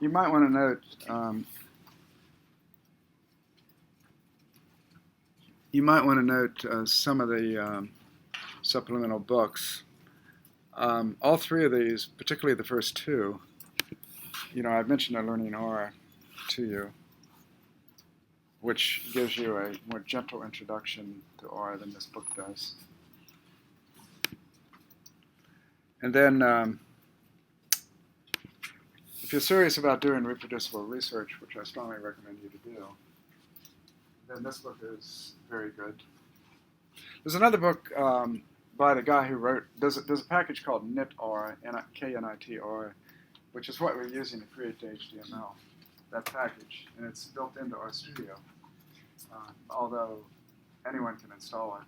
You might want to note some of the supplemental books. All three of these, particularly the first two, I've mentioned Learning R to you, which gives you a more gentle introduction to R than this book does. And then, if you're serious about doing reproducible research, which I strongly recommend you to do, then this book is very good. There's another book by the guy who wrote, there's a package called KNITR, K-N-I-T-R, which is what we're using to create the HTML, that package, and it's built into RStudio. Although anyone can install it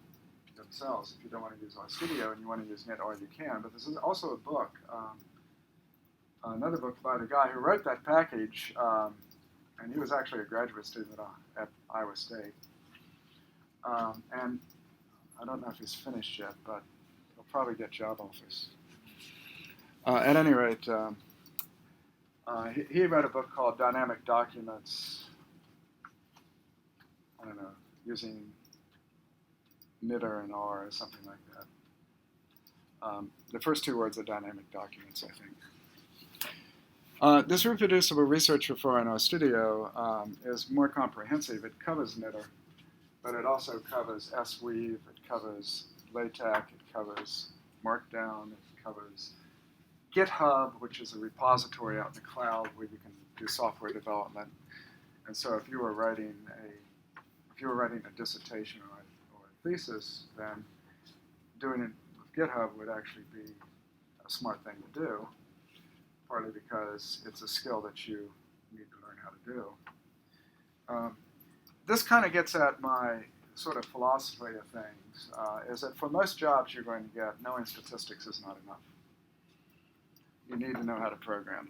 themselves. If you don't want to use RStudio and you want to use KNITR, you can. But there's also a book, another book by the guy who wrote that package, and he was actually a graduate student at Iowa State. And I don't know if he's finished yet, but he'll probably get job offers. At any rate, he wrote a book called Dynamic Documents, I don't know, using knitr and R or something like that. The first two words are dynamic documents, I think. This reproducible research referral in RStudio is more comprehensive. It covers knitr, but it also covers SWeave, it covers LaTeX, it covers Markdown, it covers GitHub, which is a repository out in the cloud where you can do software development. And so if you were writing a dissertation or a thesis, then doing it with GitHub would actually be a smart thing to do, partly because it's a skill that you need to learn how to do. This kind of gets at my sort of philosophy of things, is that for most jobs you're going to get, knowing statistics is not enough. You need to know how to program.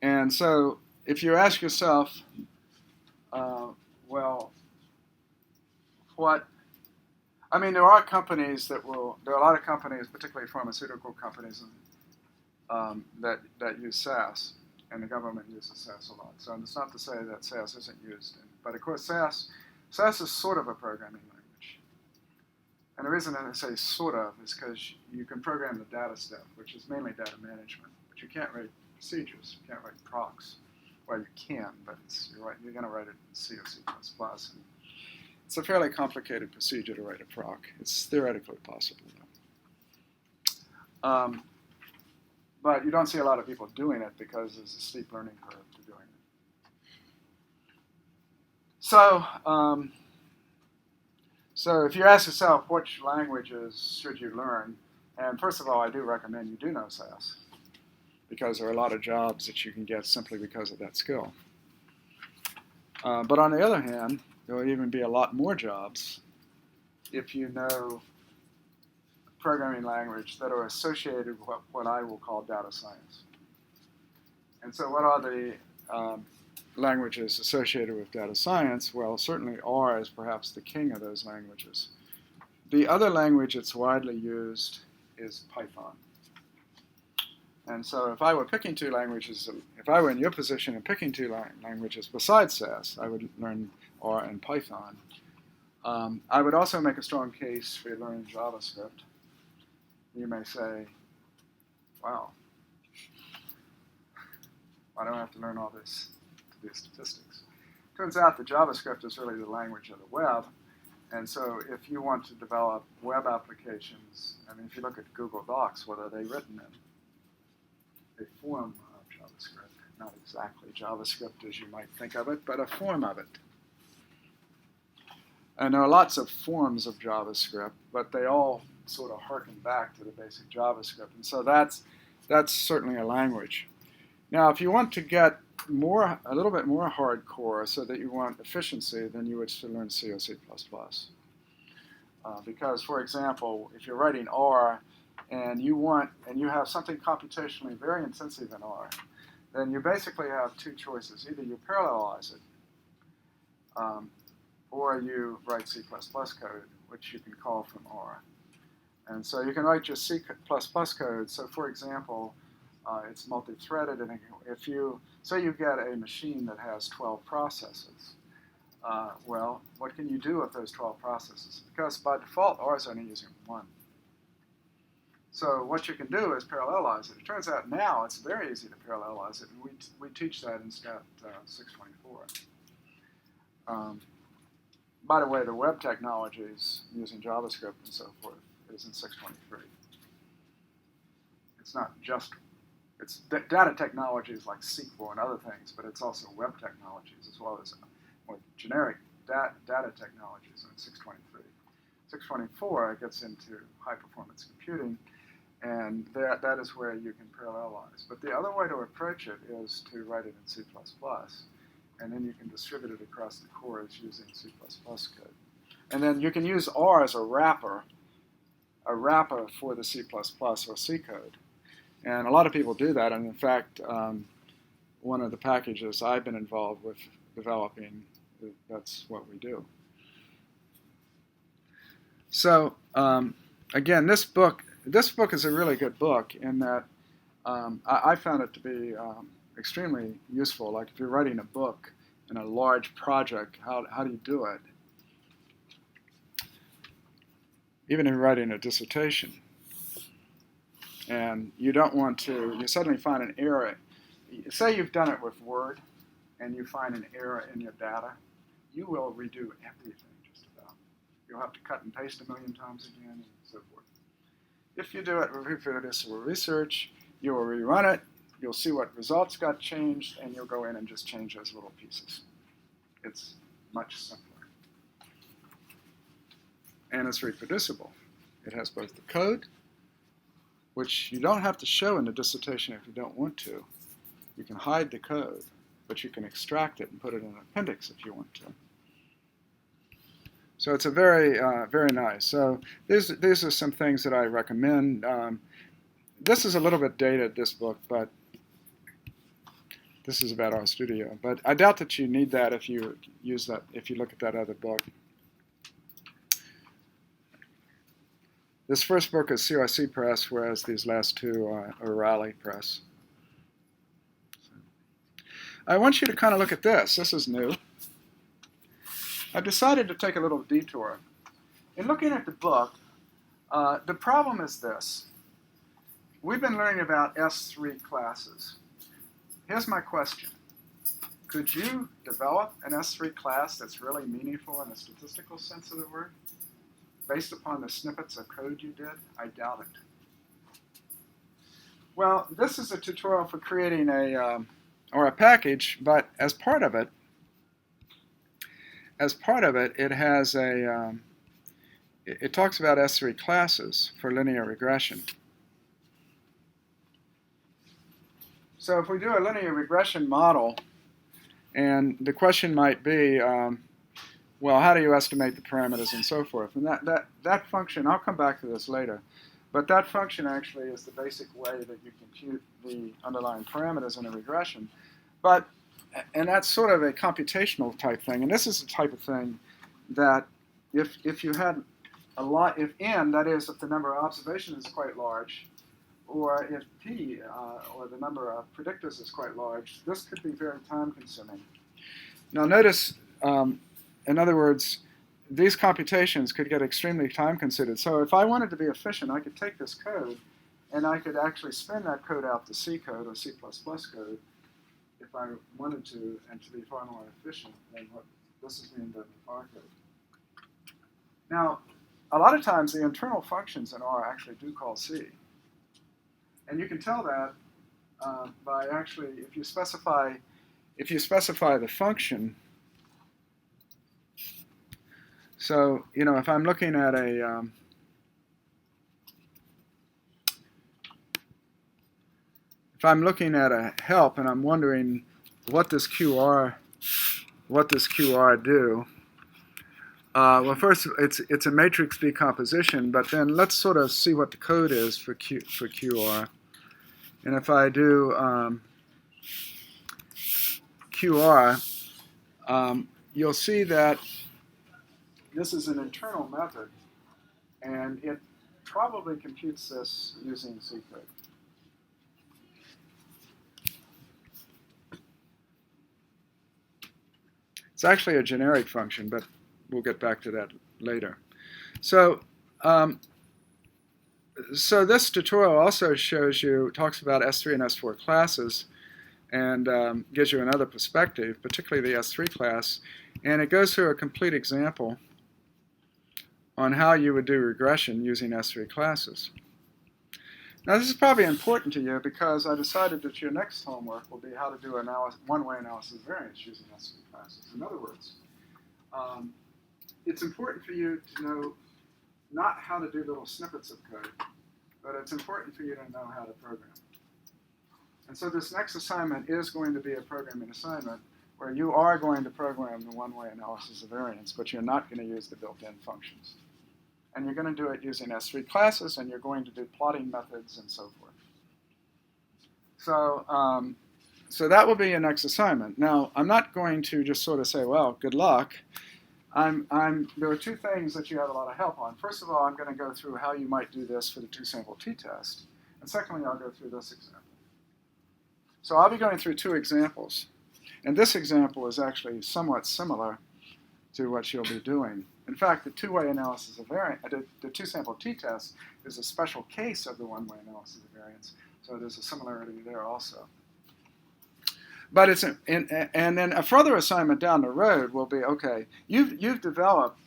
And so if you ask yourself, there are companies there are a lot of companies, particularly pharmaceutical companies, that use SAS, and the government uses SAS a lot. So it's not to say that SAS isn't used, but of course SAS is sort of a programming language. And the reason that I say sort of is because you can program the data stuff, which is mainly data management, but you can't write procedures, you can't write procs. Well, you can, but you're going to write it in C or C++. And it's a fairly complicated procedure to write a proc. It's theoretically possible, though. But you don't see a lot of people doing it because there's a steep learning curve to doing it. So if you ask yourself which languages should you learn, and first of all, I do recommend you do know SAS, because there are a lot of jobs that you can get simply because of that skill. But on the other hand, there will even be a lot more jobs if you know programming language that are associated with what I will call data science. And so what are the languages associated with data science? Well, certainly R is perhaps the king of those languages. The other language that's widely used is Python. And so if I were picking two languages, if I were in your position and picking two languages besides SAS, I would learn R and Python. I would also make a strong case for learning JavaScript. You may say, wow, why do I have to learn all this to do statistics? Turns out that JavaScript is really the language of the web. And so if you want to develop web applications, if you look at Google Docs, what are they written in? A form of JavaScript. Not exactly JavaScript as you might think of it, but a form of it. And there are lots of forms of JavaScript, but they all sort of harken back to the basic JavaScript. And so that's certainly a language. Now, if you want to get a little bit more hardcore so that you want efficiency, then you would learn C or C++. Because, for example, if you're writing R and you have something computationally very intensive in R, then you basically have two choices. Either you parallelize it, or you write C++ code, which you can call from R. And so you can write your C++ code. So for example, it's multi-threaded, and if you say you get a machine that has 12 processes, well, what can you do with those 12 processes? Because by default, R is only using 1. So what you can do is parallelize it. It turns out now it's very easy to parallelize it, and we teach that in Stat 624. By the way, the web technologies using JavaScript and so forth is in 623. It's not just, it's data technologies like SQL and other things, but it's also web technologies as well as more generic data technologies in 623. 624 gets into high-performance computing, and that is where you can parallelize. But the other way to approach it is to write it in C++, and then you can distribute it across the cores using C++ code. And then you can use R as a wrapper for the C++ or C code. And a lot of people do that, and in fact, one of the packages I've been involved with developing, that's what we do. So again, this book is a really good book in that I found it to be extremely useful. Like if you're writing a book in a large project, how do you do it? Even if you're writing a dissertation, and you don't want to, you suddenly find an error. Say you've done it with Word, and you find an error in your data, you will redo everything just about. You'll have to cut and paste 1,000,000 times again, and so forth. If you do it with reproducible research, you will rerun it, you'll see what results got changed, and you'll go in and just change those little pieces. It's much simpler. And it's reproducible. It has both the code, which you don't have to show in the dissertation if you don't want to. You can hide the code, but you can extract it and put it in an appendix if you want to. So it's a very, very nice. So these are some things that I recommend. This is a little bit dated, this book, but this is about RStudio. But I doubt that you need that if you use that, if you look at that other book. This first book is CRC Press, whereas these last two are Raleigh Press. I want you to kind of look at this. This is new. I've decided to take a little detour. In looking at the book, the problem is this. We've been learning about S3 classes. Here's my question. Could you develop an S3 class that's really meaningful in a statistical sense of the word? Based upon the snippets of code you did? I doubt it. Well, this is a tutorial for creating a package, but as part of it, it has a, it talks about S3 classes for linear regression. So if we do a linear regression model, and the question might be, well, how do you estimate the parameters and so forth? And that function, I'll come back to this later, but that function actually is the basic way that you compute the underlying parameters in a regression. And that's sort of a computational type thing. And this is the type of thing that if you had a lot, if n, that is, if the number of observations is quite large, or if p, or the number of predictors is quite large, this could be very time consuming. Now notice, in other words, these computations could get extremely time consuming. So if I wanted to be efficient, I could take this code and I could actually spin that code out to C code or C++ code if I wanted to, and to be far more efficient than what this is being done in R code. Now, a lot of times the internal functions in R actually do call C. And you can tell that by actually, if you specify the function. So, you know, if I'm looking at a help and I'm wondering what does QR do? Well, first it's a matrix decomposition, but then let's sort of see what the code is for QR. And if I do QR, you'll see that this is an internal method, and probably computes this using C code. It's actually a generic function, but we'll get back to that later. So this tutorial also talks about S3 and S4 classes, and gives you another perspective, particularly the S3 class, and it goes through a complete example on how you would do regression using S3 classes. Now this is probably important to you because I decided that your next homework will be how to do one-way analysis of variance using S3 classes. In other words, it's important for you to know not how to do little snippets of code, but it's important for you to know how to program. And so this next assignment is going to be a programming assignment where you are going to program the one-way analysis of variance, but you're not going to use the built-in functions. And you're going to do it using S3 classes, and you're going to do plotting methods and so forth. So that will be your next assignment. Now, I'm not going to just sort of say, well, good luck. There are two things that you have a lot of help on. First of all, I'm going to go through how you might do this for the two-sample t-test. And secondly, I'll go through this example. So I'll be going through two examples. And this example is actually somewhat similar to what you'll be doing. In fact, the two-way analysis of variance, the two-sample t-test is a special case of the one-way analysis of variance. So there's a similarity there also. But and then a further assignment down the road will be, okay, you've developed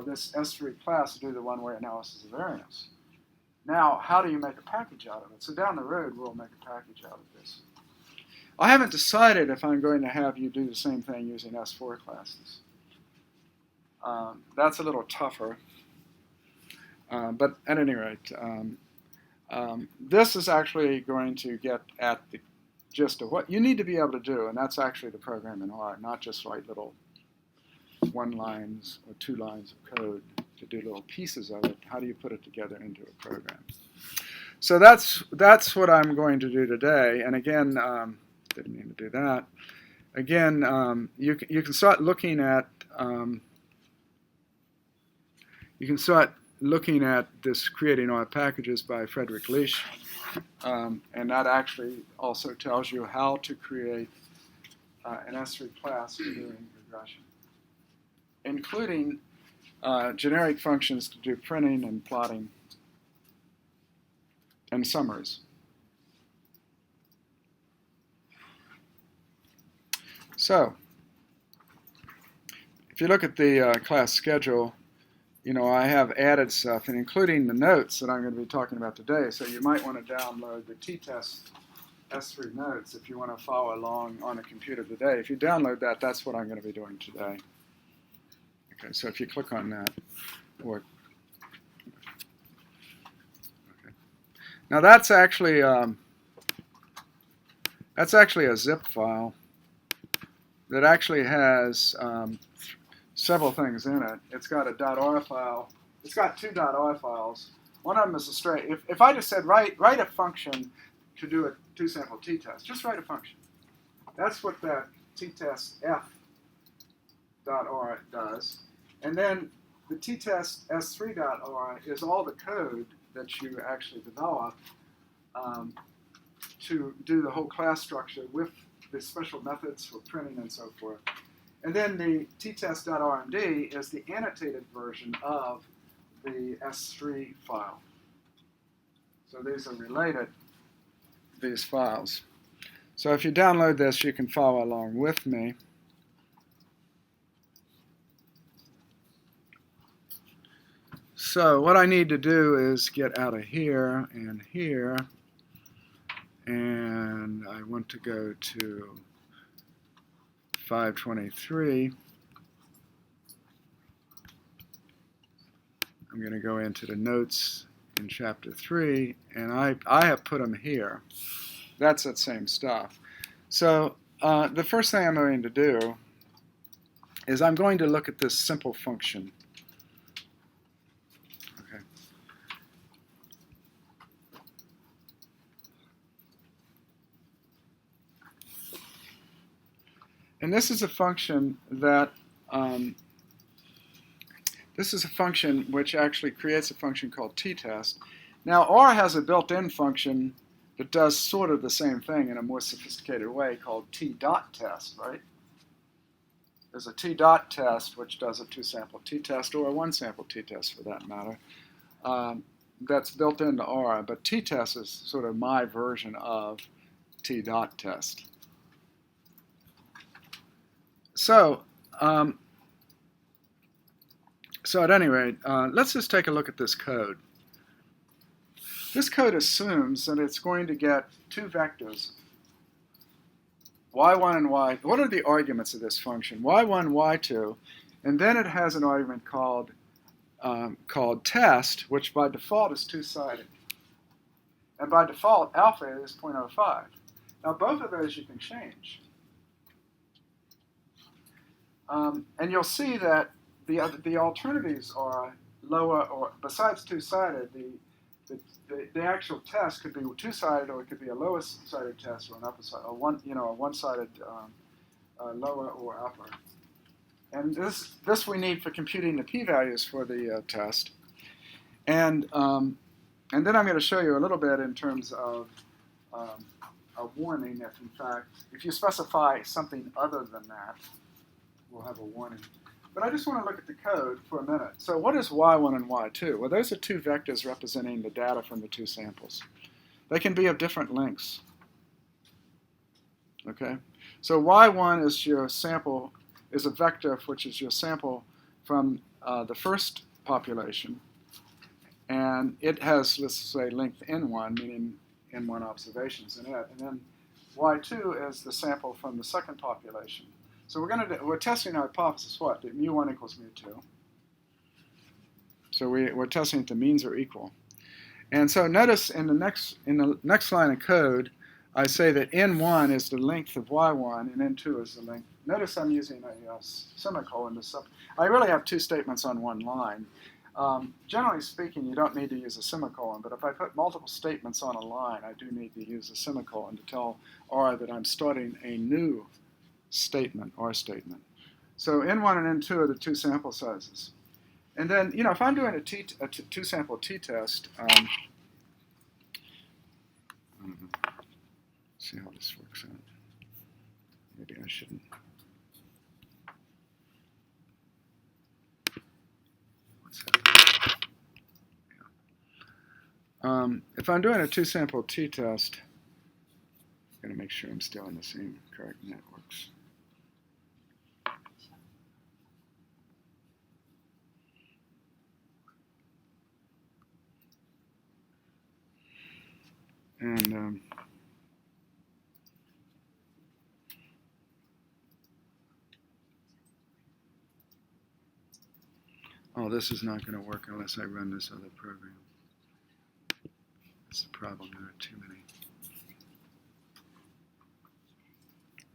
this S3 class to do the one-way analysis of variance. Now, how do you make a package out of it? So down the road, we'll make a package out of this. I haven't decided if I'm going to have you do the same thing using S4 classes. That's a little tougher. But at any rate, this is actually going to get at the gist of what you need to be able to do, and that's actually the program in R, not just write little one lines or two lines of code to do little pieces of it. How do you put it together into a program? So that's what I'm going to do today. And again, didn't mean to do that. Again, you can start looking at this Creating R Packages by Frederick Leach. And that actually also tells you how to create an S3 class for doing regression, including generic functions to do printing and plotting and summaries. So, if you look at the class schedule, I have added stuff, and including the notes that I'm going to be talking about today. So you might want to download the t-test S3 notes if you want to follow along on a computer today. If you download that, that's what I'm going to be doing today. Okay, so if you click on that, okay. Now that's actually a zip file that actually has several things in it. It's got a .r file. It's got two .r files. One of them is a straight. If I just said write a function to do a two-sample t-test, just write a function. That's what that t-test f.r does. And then the t-test s3.r is all the code that you actually develop to do the whole class structure with the special methods for printing and so forth. And then the t-test.rmd is the annotated version of the S3 file. So these are related, these files. So if you download this, you can follow along with me. So what I need to do is get out of here, and I want to go to 523. I'm going to go into the notes in chapter 3, and I have put them here. That's that same stuff. So the first thing I'm going to do is I'm going to look at this simple function. Okay. And this is a function that this is a function which actually creates a function called t-test. Now, R has a built-in function that does sort of the same thing in a more sophisticated way called t-dot test, right? There's a t-dot test which does a two-sample t-test, or a one-sample t-test for that matter. That's built into R, but t-test is sort of my version of t-dot test. So at any rate, let's just take a look at this code. This code assumes that it's going to get two vectors, y1 and y. What are the arguments of this function? y1, y2, and then it has an argument called test, which by default is two-sided. And by default, alpha is 0.05. Now, both of those you can change. And you'll see that the alternatives are lower, or besides two-sided, the actual test could be two-sided, or it could be a lower-sided test, or an upper-sided, or a one-sided lower or upper. And this we need for computing the p-values for the test. And then I'm going to show you a little bit in terms of a warning if you specify something other than that, we'll have a warning. But I just want to look at the code for a minute. So what is y1 and y2? Well, those are two vectors representing the data from the two samples. They can be of different lengths. Okay? So y1 is your sample, is a vector which is your sample from the first population. And it has, let's say, length n1, meaning n1 observations in it. And then y2 is the sample from the second population. So we're testing our hypothesis, what? That mu1 equals mu2. So we're testing if the means are equal. And so notice in the next line of code, I say that n1 is the length of y1 and n2 is the length. Notice I'm using a semicolon. I really have two statements on one line. Generally speaking, you don't need to use a semicolon, but if I put multiple statements on a line, I do need to use a semicolon to tell R that I'm starting a new statement, R statement. So n1 and n2 are the two sample sizes. And then, if I'm doing a two-sample t-test, see how this works out. Maybe I shouldn't. What's that? Yeah. If I'm doing a two-sample t-test, I'm going to make sure I'm still in the same correct networks. And this is not going to work unless I run this other program. That's the problem. There are too many.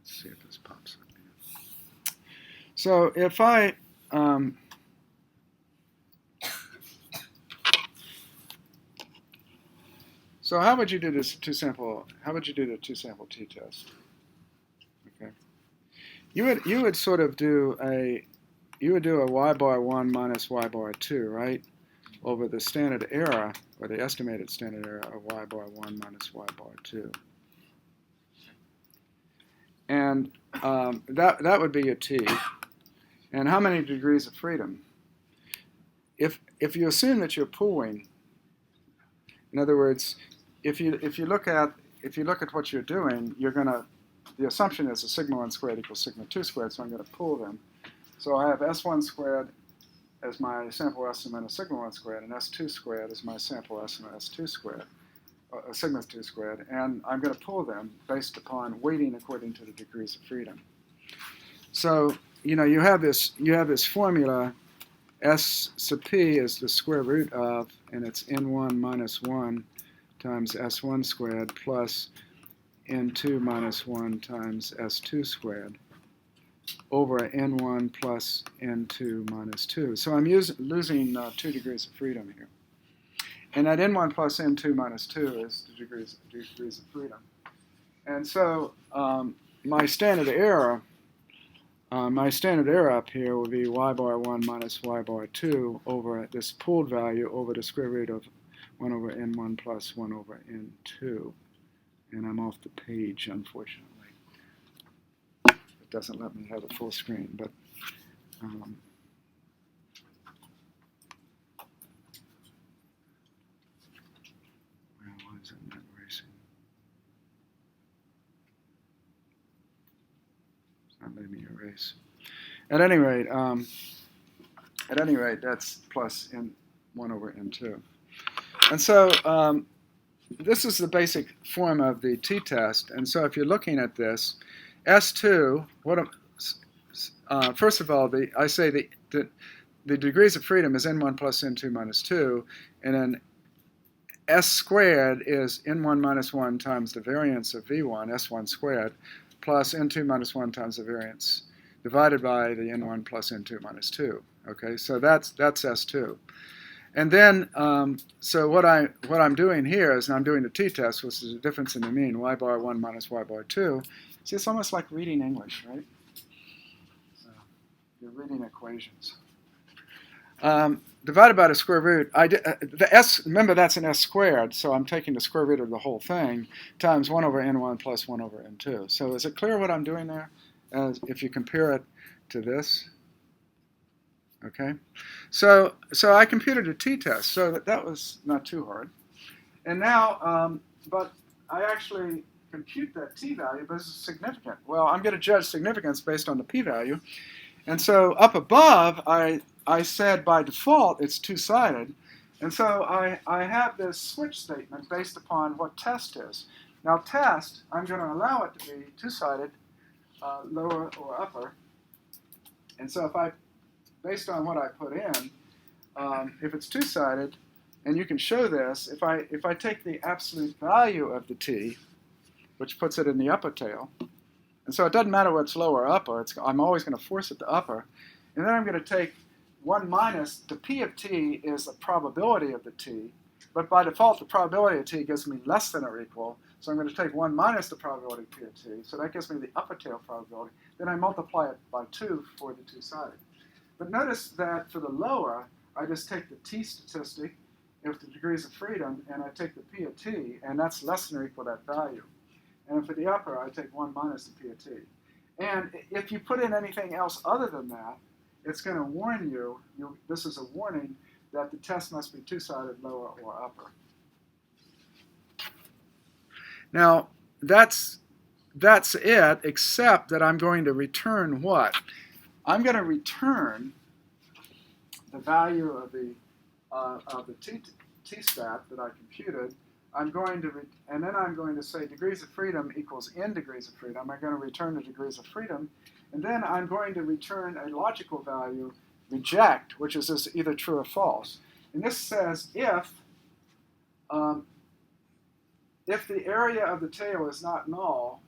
Let's see if this pops up here. So if I so how would you do this two-sample? How would you do the two-sample t-test? Okay, you would sort of do a y bar 1 minus y bar 2, right, over the standard error, or the estimated standard error of y bar 1 minus y bar 2. And that would be your t. And how many degrees of freedom? If you assume that you're pooling, in other words, if you look at what you're doing, the assumption is a sigma 1 squared equals sigma 2 squared, so I'm going to pool them. So I have S1 squared as my sample estimate of sigma 1 squared, and S2 squared as my sample estimate S2 squared, sigma 2 squared, and I'm going to pool them based upon weighting according to the degrees of freedom. So you have this formula. S sub p is the square root of, and it's n1 minus 1 times S1 squared plus n2 minus 1 times S2 squared over n1 plus n2 minus 2. So I'm losing 2 degrees of freedom here. And that n1 plus n2 minus 2 is the degrees of freedom. And so my standard error my standard error up here will be y bar 1 minus y bar 2 over this pooled value over the square root of 1 over n1 plus 1 over n2. And I'm off the page, unfortunately. It doesn't let me have a full screen, but why is it not erasing? It's not letting me erase. At any rate, that's plus n1 over n2. And so this is the basic form of the t-test. And so if you're looking at this, S2, first of all, I say the degrees of freedom is n1 plus n2 minus 2, and then S squared is n1 minus 1 times the variance of V1, S1 squared, plus n2 minus 1 times the variance divided by the n1 plus n2 minus 2. Okay, so that's S2. And then, so what I'm doing here is I'm doing the t-test, which is the difference in the mean, y bar 1 minus y bar 2. See, it's almost like reading English, right? So you're reading equations. Divided by the square root, remember that's an s squared, so I'm taking the square root of the whole thing, times 1 over n1 plus 1 over n2. So is it clear what I'm doing there? If you compare it to this? Okay, so I computed a t-test, so that was not too hard. And now, but I actually compute that t-value, but it's significant. Well, I'm going to judge significance based on the p-value. And so up above, I said by default it's two-sided. And so I have this switch statement based upon what test is. Now test, I'm going to allow it to be two-sided, lower or upper. And so based on what I put in, if it's two-sided, and you can show this, if I take the absolute value of the t, which puts it in the upper tail, and so it doesn't matter what's lower or upper, I'm always going to force it to upper, and then I'm going to take 1 minus, the p of t is the probability of the t, but by default the probability of t gives me less than or equal, so I'm going to take 1 minus the probability of p of t, so that gives me the upper tail probability, then I multiply it by 2 for the two-sided. But notice that for the lower, I just take the t statistic with the degrees of freedom, and I take the p of t, and that's less than or equal to that value. And for the upper, I take 1 minus the p of t. And if you put in anything else other than that, it's going to warn you, this is a warning, that the test must be two-sided, lower or upper. Now, that's it, except that I'm going to return what? I'm going to return the value of the t-stat that I computed. And then I'm going to say degrees of freedom equals n degrees of freedom. I'm going to return the degrees of freedom. And then I'm going to return a logical value, reject, which is either true or false. And this says if the area of the tail is not null,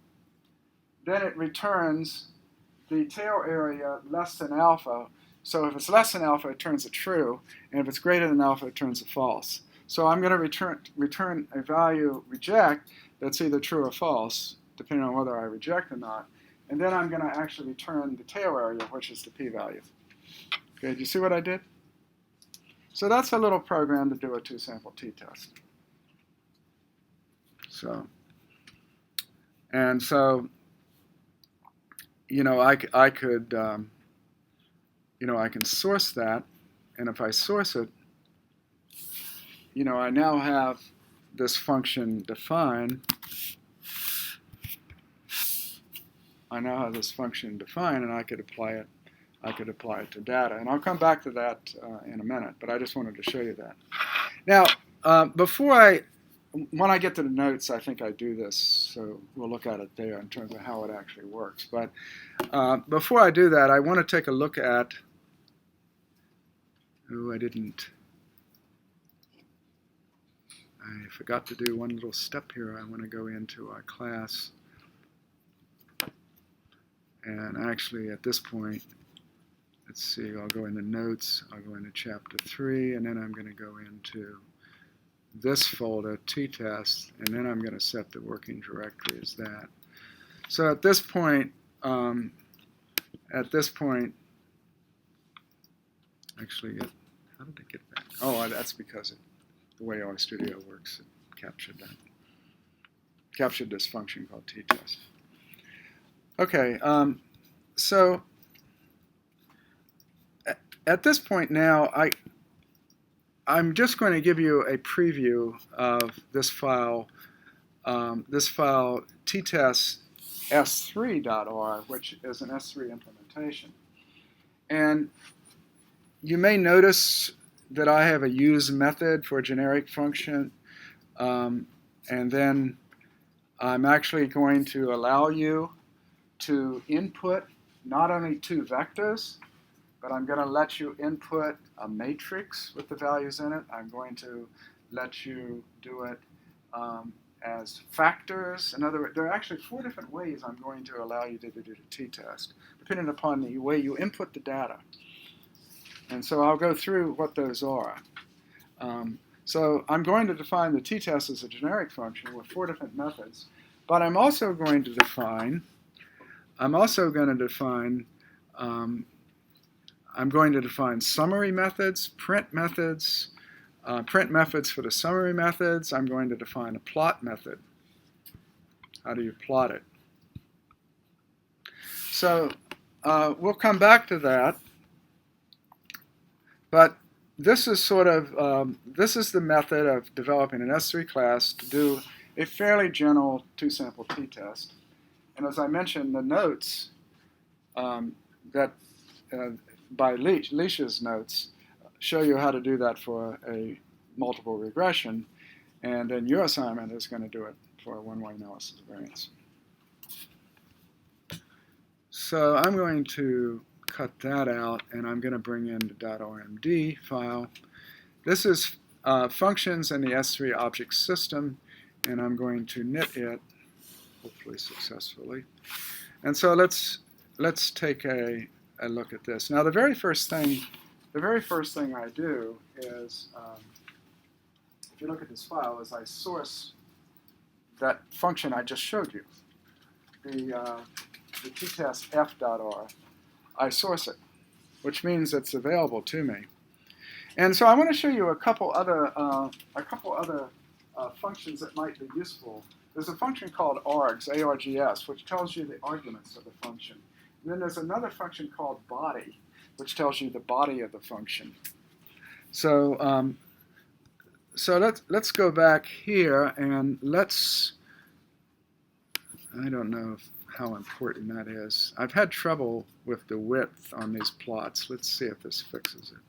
then it returns the tail area less than alpha. So if it's less than alpha, it turns a true. And if it's greater than alpha, it turns a false. So I'm going to return a value reject that's either true or false, depending on whether I reject or not. And then I'm going to actually return the tail area, which is the p-value. Okay, do you see what I did? So that's a little program to do a two-sample t-test. And so, I could, I can source that, and if I source it, I now have this function defined. And I could apply it. To data, and I'll come back to that in a minute. But I just wanted to show you that. Now, when I get to the notes, I think I do this, so we'll look at it there in terms of how it actually works. But before I do that, I want to take a look at. I forgot to do one little step here. I want to go into our class. And actually, at this point, let's see, I'll go into notes, I'll go into chapter 3, and then I'm going to go into this folder, t-test, and then I'm going to set the working directory as that. So at this point, at this point, actually, how did it get back? Oh, that's because the way RStudio works, it captured this function called t-test. Okay, so at this point now, I'm just going to give you a preview of this file t-test s3.r, which is an S3 implementation. And you may notice that I have a use method for a generic function, and then I'm actually going to allow you to input not only two vectors, but I'm going to let you input a matrix with the values in it. I'm going to let you do it as factors. In other words, there are actually 4 different ways I'm going to allow you to do the t-test, depending upon the way you input the data. And so I'll go through what those are. So I'm going to define the t-test as a generic function with 4 different methods, but I'm also going to define summary methods, print methods for the summary methods. I'm going to define a plot method. How do you plot it? So we'll come back to that. But this is this is the method of developing an S3 class to do a fairly general 2-sample t-test. And as I mentioned, the notes by Leish's notes show you how to do that for a multiple regression, and then your assignment is going to do it for a one-way analysis of variance. So I'm going to cut that out, and I'm going to bring in the .rmd file. This is functions in the S3 object system, and I'm going to knit it, hopefully successfully. And so let's take a look at this. Now, the very first thing I do is, if you look at this file, is I source that function I just showed you, the t-test f.r. I source it, which means it's available to me. And so I want to show you a couple other functions that might be useful. There's a function called args, A-R-G-S, which tells you the arguments of the function. And then there's another function called body, which tells you the body of the function. So let's go back here and I don't know how important that is. I've had trouble with the width on these plots. Let's see if this fixes it.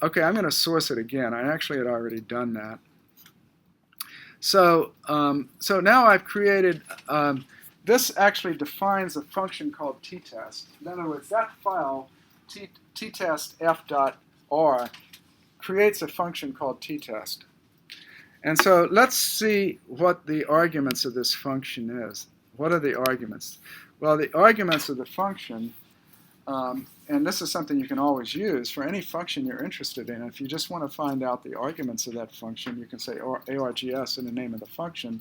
Okay, I'm going to source it again. I actually had already done that. So now I've created, this actually defines a function called t-test. In other words, that file, t-test.f.r, creates a function called t-test. And so let's see what the arguments of this function is. What are the arguments? Well, the arguments of the function, and this is something you can always use for any function you're interested in. If you just want to find out the arguments of that function, you can say args in the name of the function.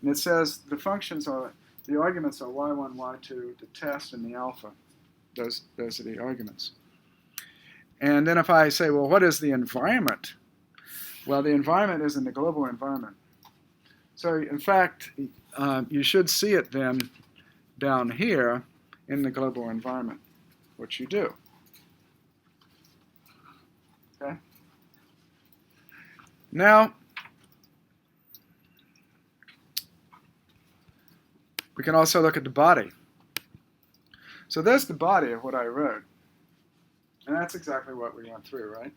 And it says the arguments are y1, y2, the test, and the alpha. Those are the arguments. And then if I say, well, what is the environment? Well, the environment is in the global environment. So in fact, you should see it then down here in the global environment, which you do. Okay? Now, we can also look at the body. So there's the body of what I wrote. And that's exactly what we went through, right?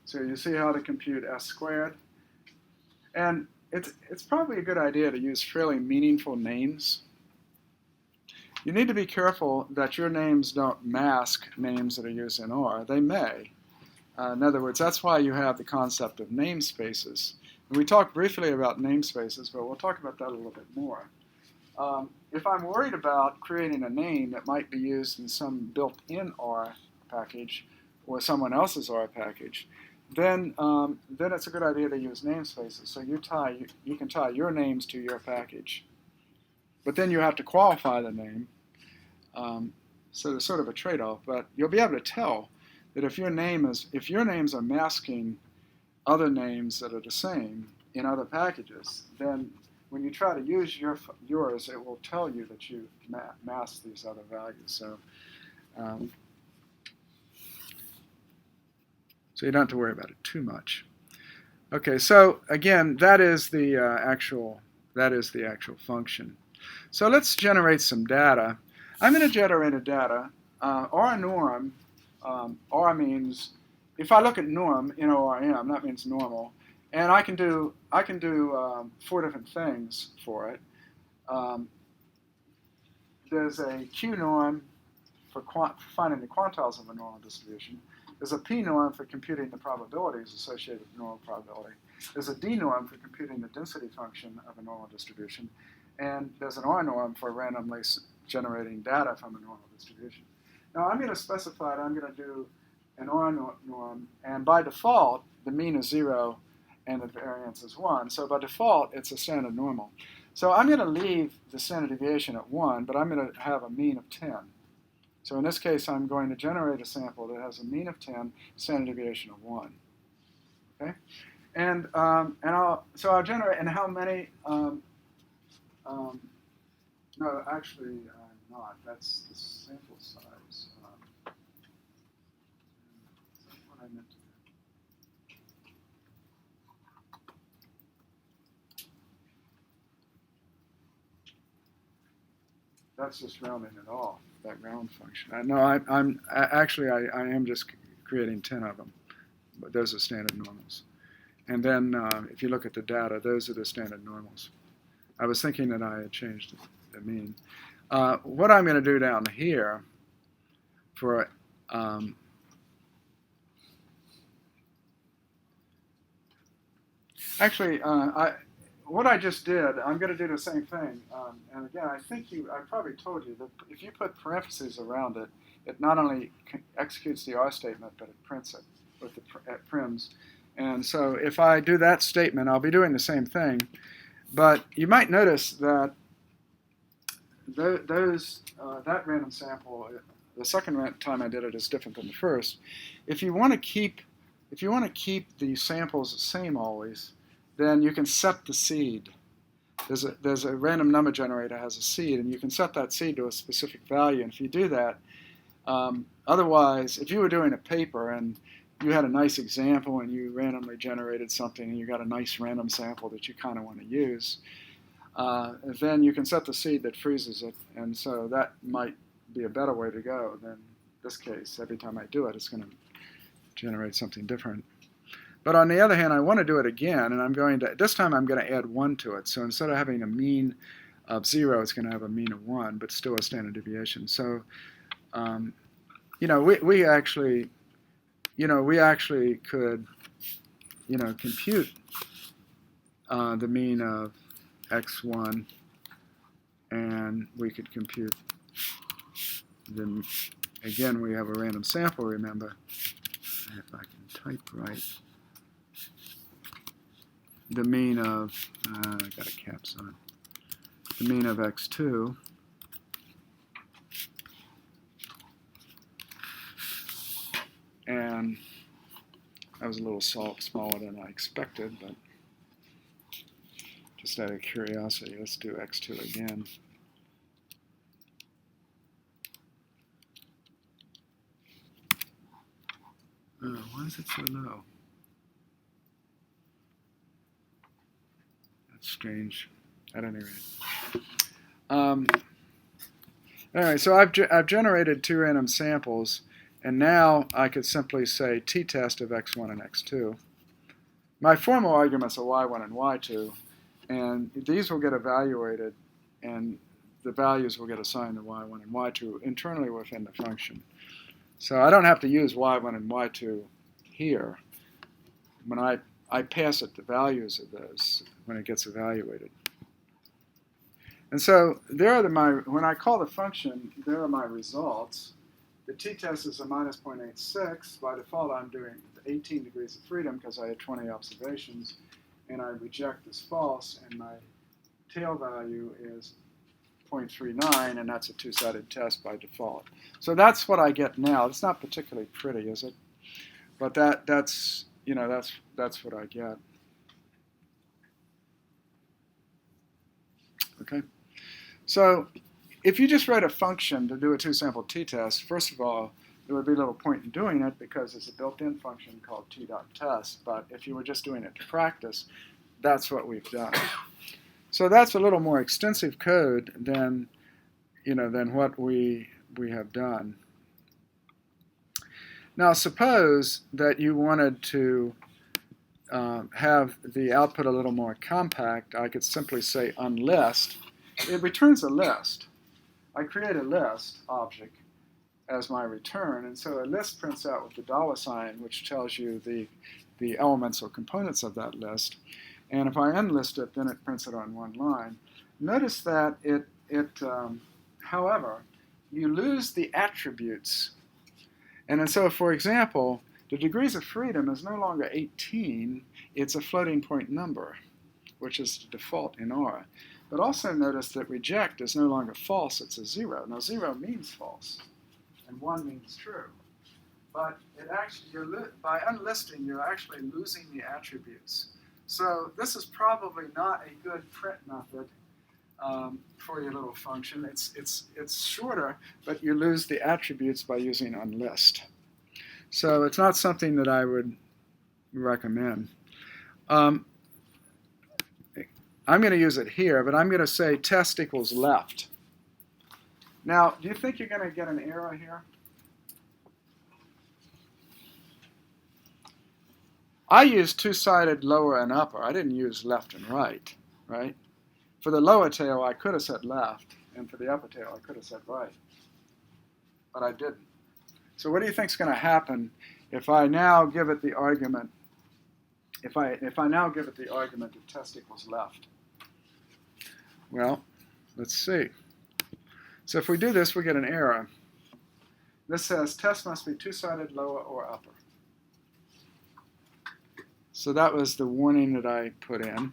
So you see how to compute s squared. And it's probably a good idea to use fairly meaningful names. You need to be careful that your names don't mask names that are used in R. They may. In other words, that's why you have the concept of namespaces. And we talked briefly about namespaces, but we'll talk about that a little bit more. If I'm worried about creating a name that might be used in some built-in R package or someone else's R package, then it's a good idea to use namespaces. So you can tie your names to your package. But then you have to qualify the name. So there's sort of a trade-off, but you'll be able to tell that if your names are masking other names that are the same in other packages, then when you try to use yours, it will tell you that you masked these other values. So you don't have to worry about it too much. Okay, so again, that is the actual function. So let's generate some data. I'm going to generate a data, or a norm. Or means, if I look at norm, NORM, that means normal, and I can do 4 different things for it. There's a Q norm for finding the quantiles of a normal distribution. There's a P norm for computing the probabilities associated with normal probability. There's a D norm for computing the density function of a normal distribution. And there's an R norm for randomly generating data from a normal distribution. Now I'm going to specify that I'm going to do an R norm, and by default, the mean is 0 and the variance is 1. So by default, it's a standard normal. So I'm going to leave the standard deviation at 1, but I'm going to have a mean of 10. So in this case, I'm going to generate a sample that has a mean of 10, standard deviation of 1. Okay, and I'll generate, and how many? No, actually not. That's the sample size. That's what I meant to do. That's just rounding it off. That round function. I am just creating 10 of them, but those are standard normals. And then if you look at the data, those are the standard normals. I was thinking that I had changed the mean. What I'm going to do down here for what I just did, I'm going to do the same thing. And again, I probably told you that if you put parentheses around it, it not only executes the R statement, but it prints it with the prims. And so if I do that statement, I'll be doing the same thing. But you might notice that that random sample, the second time I did it is different than the first. If you want to keep the samples the same always, then you can set the seed. There's a random number generator has a seed, and you can set that seed to a specific value. And if you do that, otherwise, if you were doing a paper and you had a nice example and you randomly generated something and you got a nice random sample that you kind of want to use, then you can set the seed that freezes it. And so that might be a better way to go than this case. Every time I do it, it's going to generate something different. But on the other hand, I want to do it again, and this time I'm going to add 1 to it. So instead of having a mean of 0, it's going to have a mean of 1, but still a standard deviation. So, we actually could, compute the mean of x1, and we could compute again, we have a random sample, remember. If I can type right. The mean of, I got a caps on. The mean of x2 and that was a little smaller than I expected, but just out of curiosity, let's do x2 again. Why is it so low? That's strange. At any rate. Anyway, so I've generated 2 random samples, and now I could simply say t-test of x1 and x2. My formal arguments are y1 and y2, and these will get evaluated, and the values will get assigned to y1 and y2 internally within the function. So I don't have to use y1 and y2 here. When I pass it the values of those when it gets evaluated. And so when I call the function, there are my results. The t-test is a minus 0.86. By default, I'm doing 18 degrees of freedom because I had 20 observations. And I reject as false, and my tail value is 0.39, and that's a two-sided test by default. So that's what I get now. It's not particularly pretty, is it? But that's what I get. Okay. So if you just write a function to do a two-sample t-test, first of all, there would be little point in doing it because it's a built-in function called t.test. But if you were just doing it to practice, that's what we've done. So that's a little more extensive code than what we have done. Now suppose that you wanted to have the output a little more compact. I could simply say unlist. It returns a list. I create a list object as my return, and so a list prints out with the $, which tells you the elements or components of that list. And if I unlist it, then it prints it on one line. Notice that however, you lose the attributes. And so, for example, the degrees of freedom is no longer 18. It's a floating point number, which is the default in R. But also notice that reject is no longer false. It's a 0. Now, 0 means false, and 1 means true. But it actually, by unlisting, you're actually losing the attributes. So this is probably not a good print method for your little function. It's shorter, but you lose the attributes by using unlist. So it's not something that I would recommend. I'm going to use it here, but I'm going to say test equals left. Now, do you think you're going to get an error here? I used two-sided lower and upper. I didn't use left and right, right? For the lower tail, I could have said left, and for the upper tail, I could have said right. But I didn't. So what do you think is going to happen if I now give it the argument, if I now give it the argument that test equals left? Well, let's see. So if we do this, we get an error. This says test must be two-sided lower or upper. So that was the warning that I put in.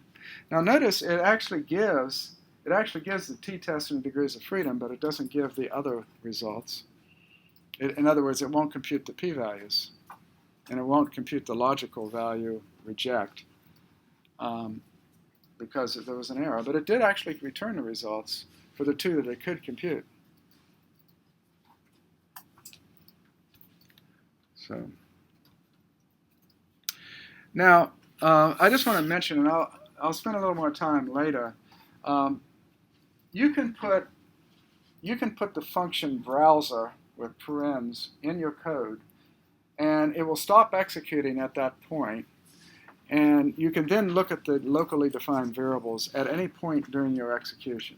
Now notice it actually gives the t-test and the degrees of freedom, but it doesn't give the other results. In other words, it won't compute the p-values, and it won't compute the logical value reject because there was an error. But it did actually return the results for the two that it could compute. So now I just want to mention, and I'll spend a little more time later. You can put the function browser with parens in your code, and it will stop executing at that point. And you can then look at the locally defined variables at any point during your execution.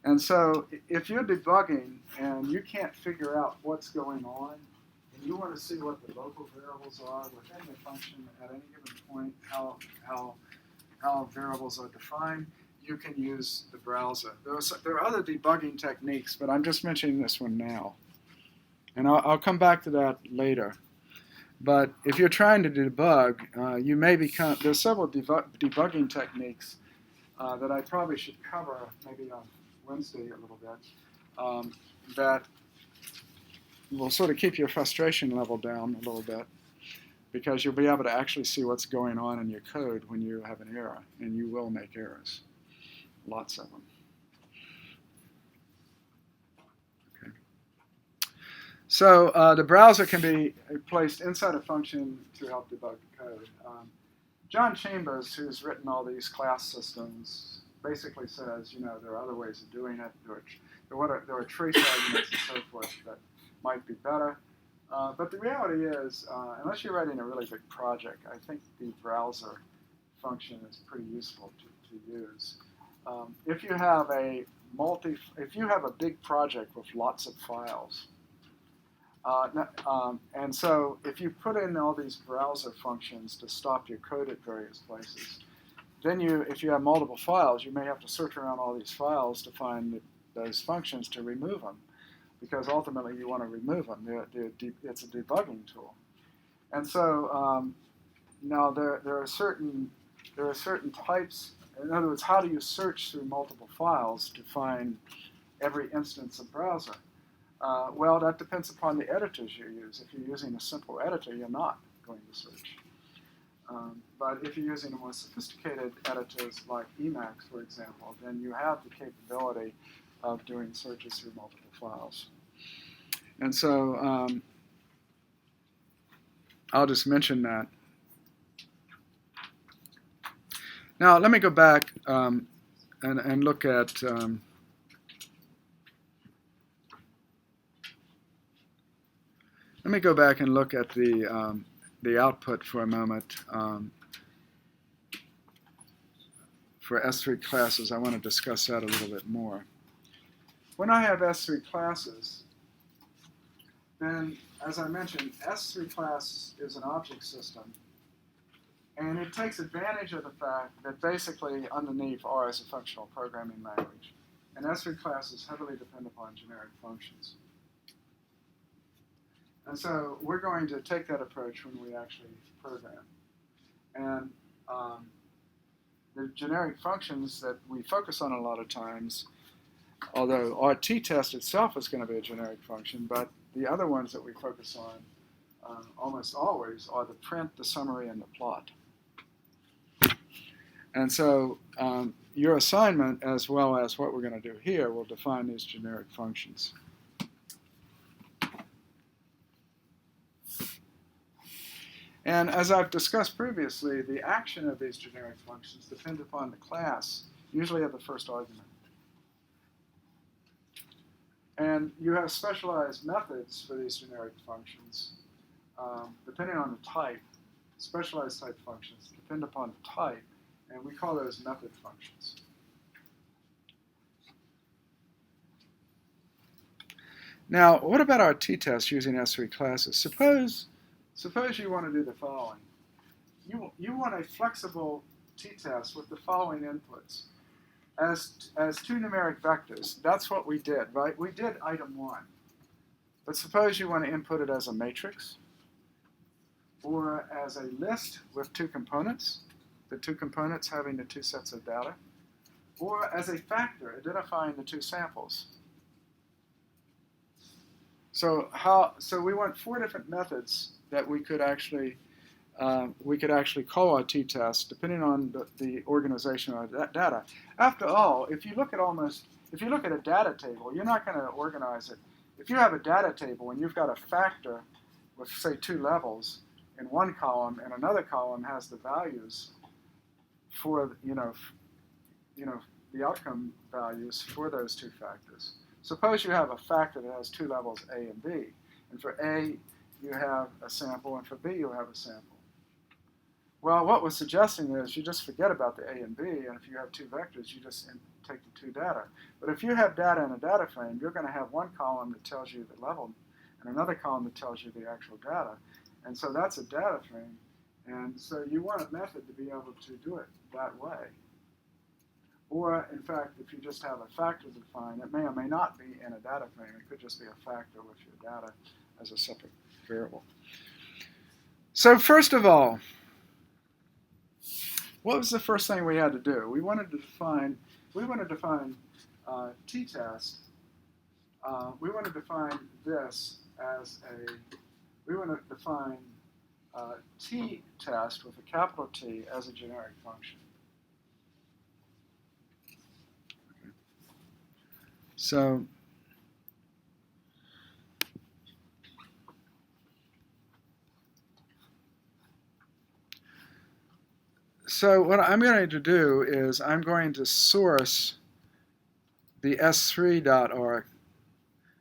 And so if you're debugging and you can't figure out what's going on, and you want to see what the local variables are within the function at any given point, how variables are defined, you can use the browser. There are other debugging techniques, but I'm just mentioning this one now. And I'll come back to that later. But if you're trying to debug, you may become, there's several debugging techniques that I probably should cover maybe on Wednesday a little bit, that will sort of keep your frustration level down a little bit, because you'll be able to actually see what's going on in your code when you have an error, and you will make errors, lots of them. Okay. So the browser can be placed inside a function to help debug the code. John Chambers, who's written all these class systems, basically says, there are other ways of doing it. There are trace arguments and so forth that might be better. But the reality is, unless you're writing a really big project, I think the browser function is pretty useful to use. If you have a big project with lots of files, and so if you put in all these browser functions to stop your code at various places, then if you have multiple files, you may have to search around all these files to find those functions to remove them, because ultimately you want to remove them. It's a debugging tool. And so now there are certain types in other words, how do you search through multiple files to find every instance of browser? Well, that depends upon the editors you use. If you're using a simple editor, you're not going to search. But if you're using a more sophisticated editors like Emacs, for example, then you have the capability of doing searches through multiple files. And so I'll just mention that. Now, let me go back and look at let me go back and look at the output for a moment. For S3 classes, I want to discuss that a little bit more. When I have S3 classes, then, as I mentioned, S3 class is an object system, and it takes advantage of the fact that basically underneath R is a functional programming language, and S3 classes heavily depend upon generic functions. And so we're going to take that approach when we actually program. And the generic functions that we focus on a lot of times, although our t-test itself is going to be a generic function, but the other ones that we focus on almost always are the print, the summary, and the plot. And so your assignment, as well as what we're going to do here, will define these generic functions. And as I've discussed previously, the action of these generic functions depends upon the class, usually of the first argument. And you have specialized methods for these generic functions, depending on the type. Specialized type functions depend upon the type, and we call those method functions. Now, what about our t-test using S3 classes? Suppose you want to do the following. You want a flexible t-test with the following inputs. As two numeric vectors, that's what we did, right? We did item 1. But suppose you want to input it as a matrix, or as a list with 2 components, the 2 components having the 2 sets of data, or as a factor identifying the 2 samples. So we want 4 different methods that we could actually call our t-test depending on the organization of that data. After all, if you look at a data table, you're not going to organize it. If you have a data table and you've got a factor with, say, 2 levels in one column, and another column has the values for the outcome values for those 2 factors. Suppose you have a factor that has 2 levels, A and B, and for A you have a sample, and for B you have a sample. Well, what we're suggesting is you just forget about the A and B, and if you have 2 vectors, you just take the 2 data. But if you have data in a data frame, you're going to have one column that tells you the level, and another column that tells you the actual data. And so that's a data frame, and so you want a method to be able to do it that way. Or, in fact, if you just have a factor defined, it may or may not be in a data frame. It could just be a factor with your data as a separate variable. So first of all, what was the first thing we had to do? We wanted to define t-test. We want to define this as we want to define t-test with a capital T as a generic function. Okay. So what I'm going to do is I'm going to source the s3.org.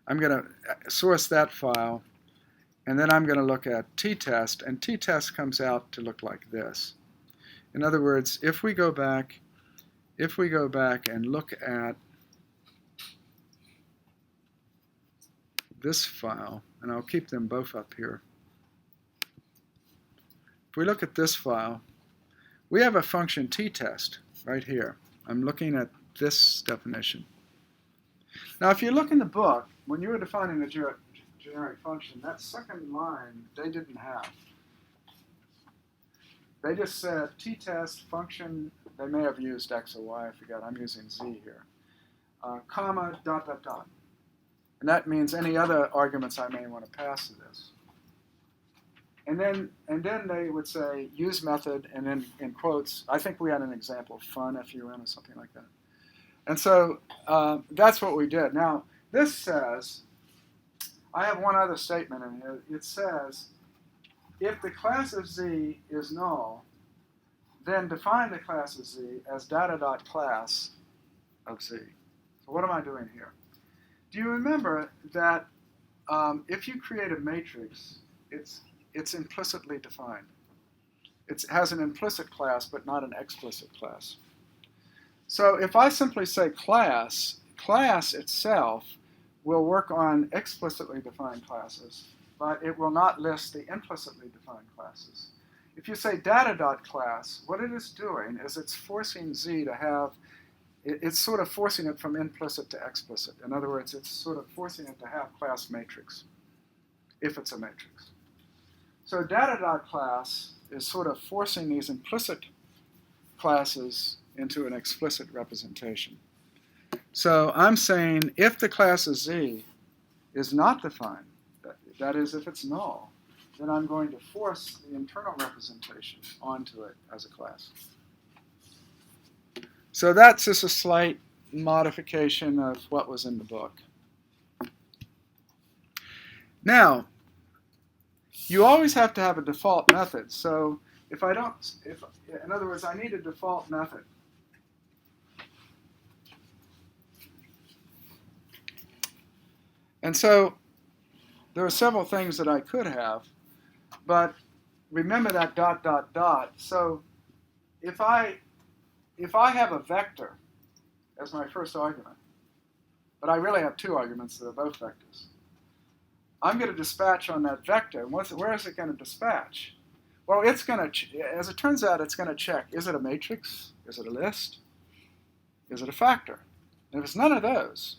I'm going to source that file, and then I'm going to look at t-test, and t-test comes out to look like this. In other words, if we go back and look at this file, and I'll keep them both up here. If we look at this file, we have a function t-test right here. I'm looking at this definition. Now, if you look in the book, when you were defining the generic function, that second line they didn't have. They just said t-test function They may have used X or Y, I forget. I'm using Z here. Comma, dot, dot, dot. And that means any other arguments I may want to pass to this. And then they would say, use method, and then in quotes, I think we had an example, fun, F-U-N, or something like that. And so that's what we did. Now, this says, I have one other statement in here. It says, if the class of Z is null, then define the class of Z as data.class of Z. So what am I doing here? Do you remember that if you create a matrix, it's implicitly defined. It has an implicit class, but not an explicit class. So if I simply say class itself will work on explicitly defined classes, but it will not list the implicitly defined classes. If you say data.class, what it is doing is it's forcing Z to have, it's sort of forcing it from implicit to explicit. In other words, it's sort of forcing it to have class matrix, if it's a matrix. So data.class is sort of forcing these implicit classes into an explicit representation. So I'm saying if the class of Z is not defined, that is, if it's null, then I'm going to force the internal representation onto it as a class. So that's just a slight modification of what was in the book. Now, you always have to have a default method. So if I don't, in other words, I need a default method. And so there are several things that I could have, but remember that dot, dot, dot. So if I have a vector as my first argument, but I really have two arguments that are both vectors, I'm going to dispatch on that vector. And where is it going to dispatch? Well, it's going to, as it turns out, it's going to check, is it a matrix? Is it a list? Is it a factor? And if it's none of those,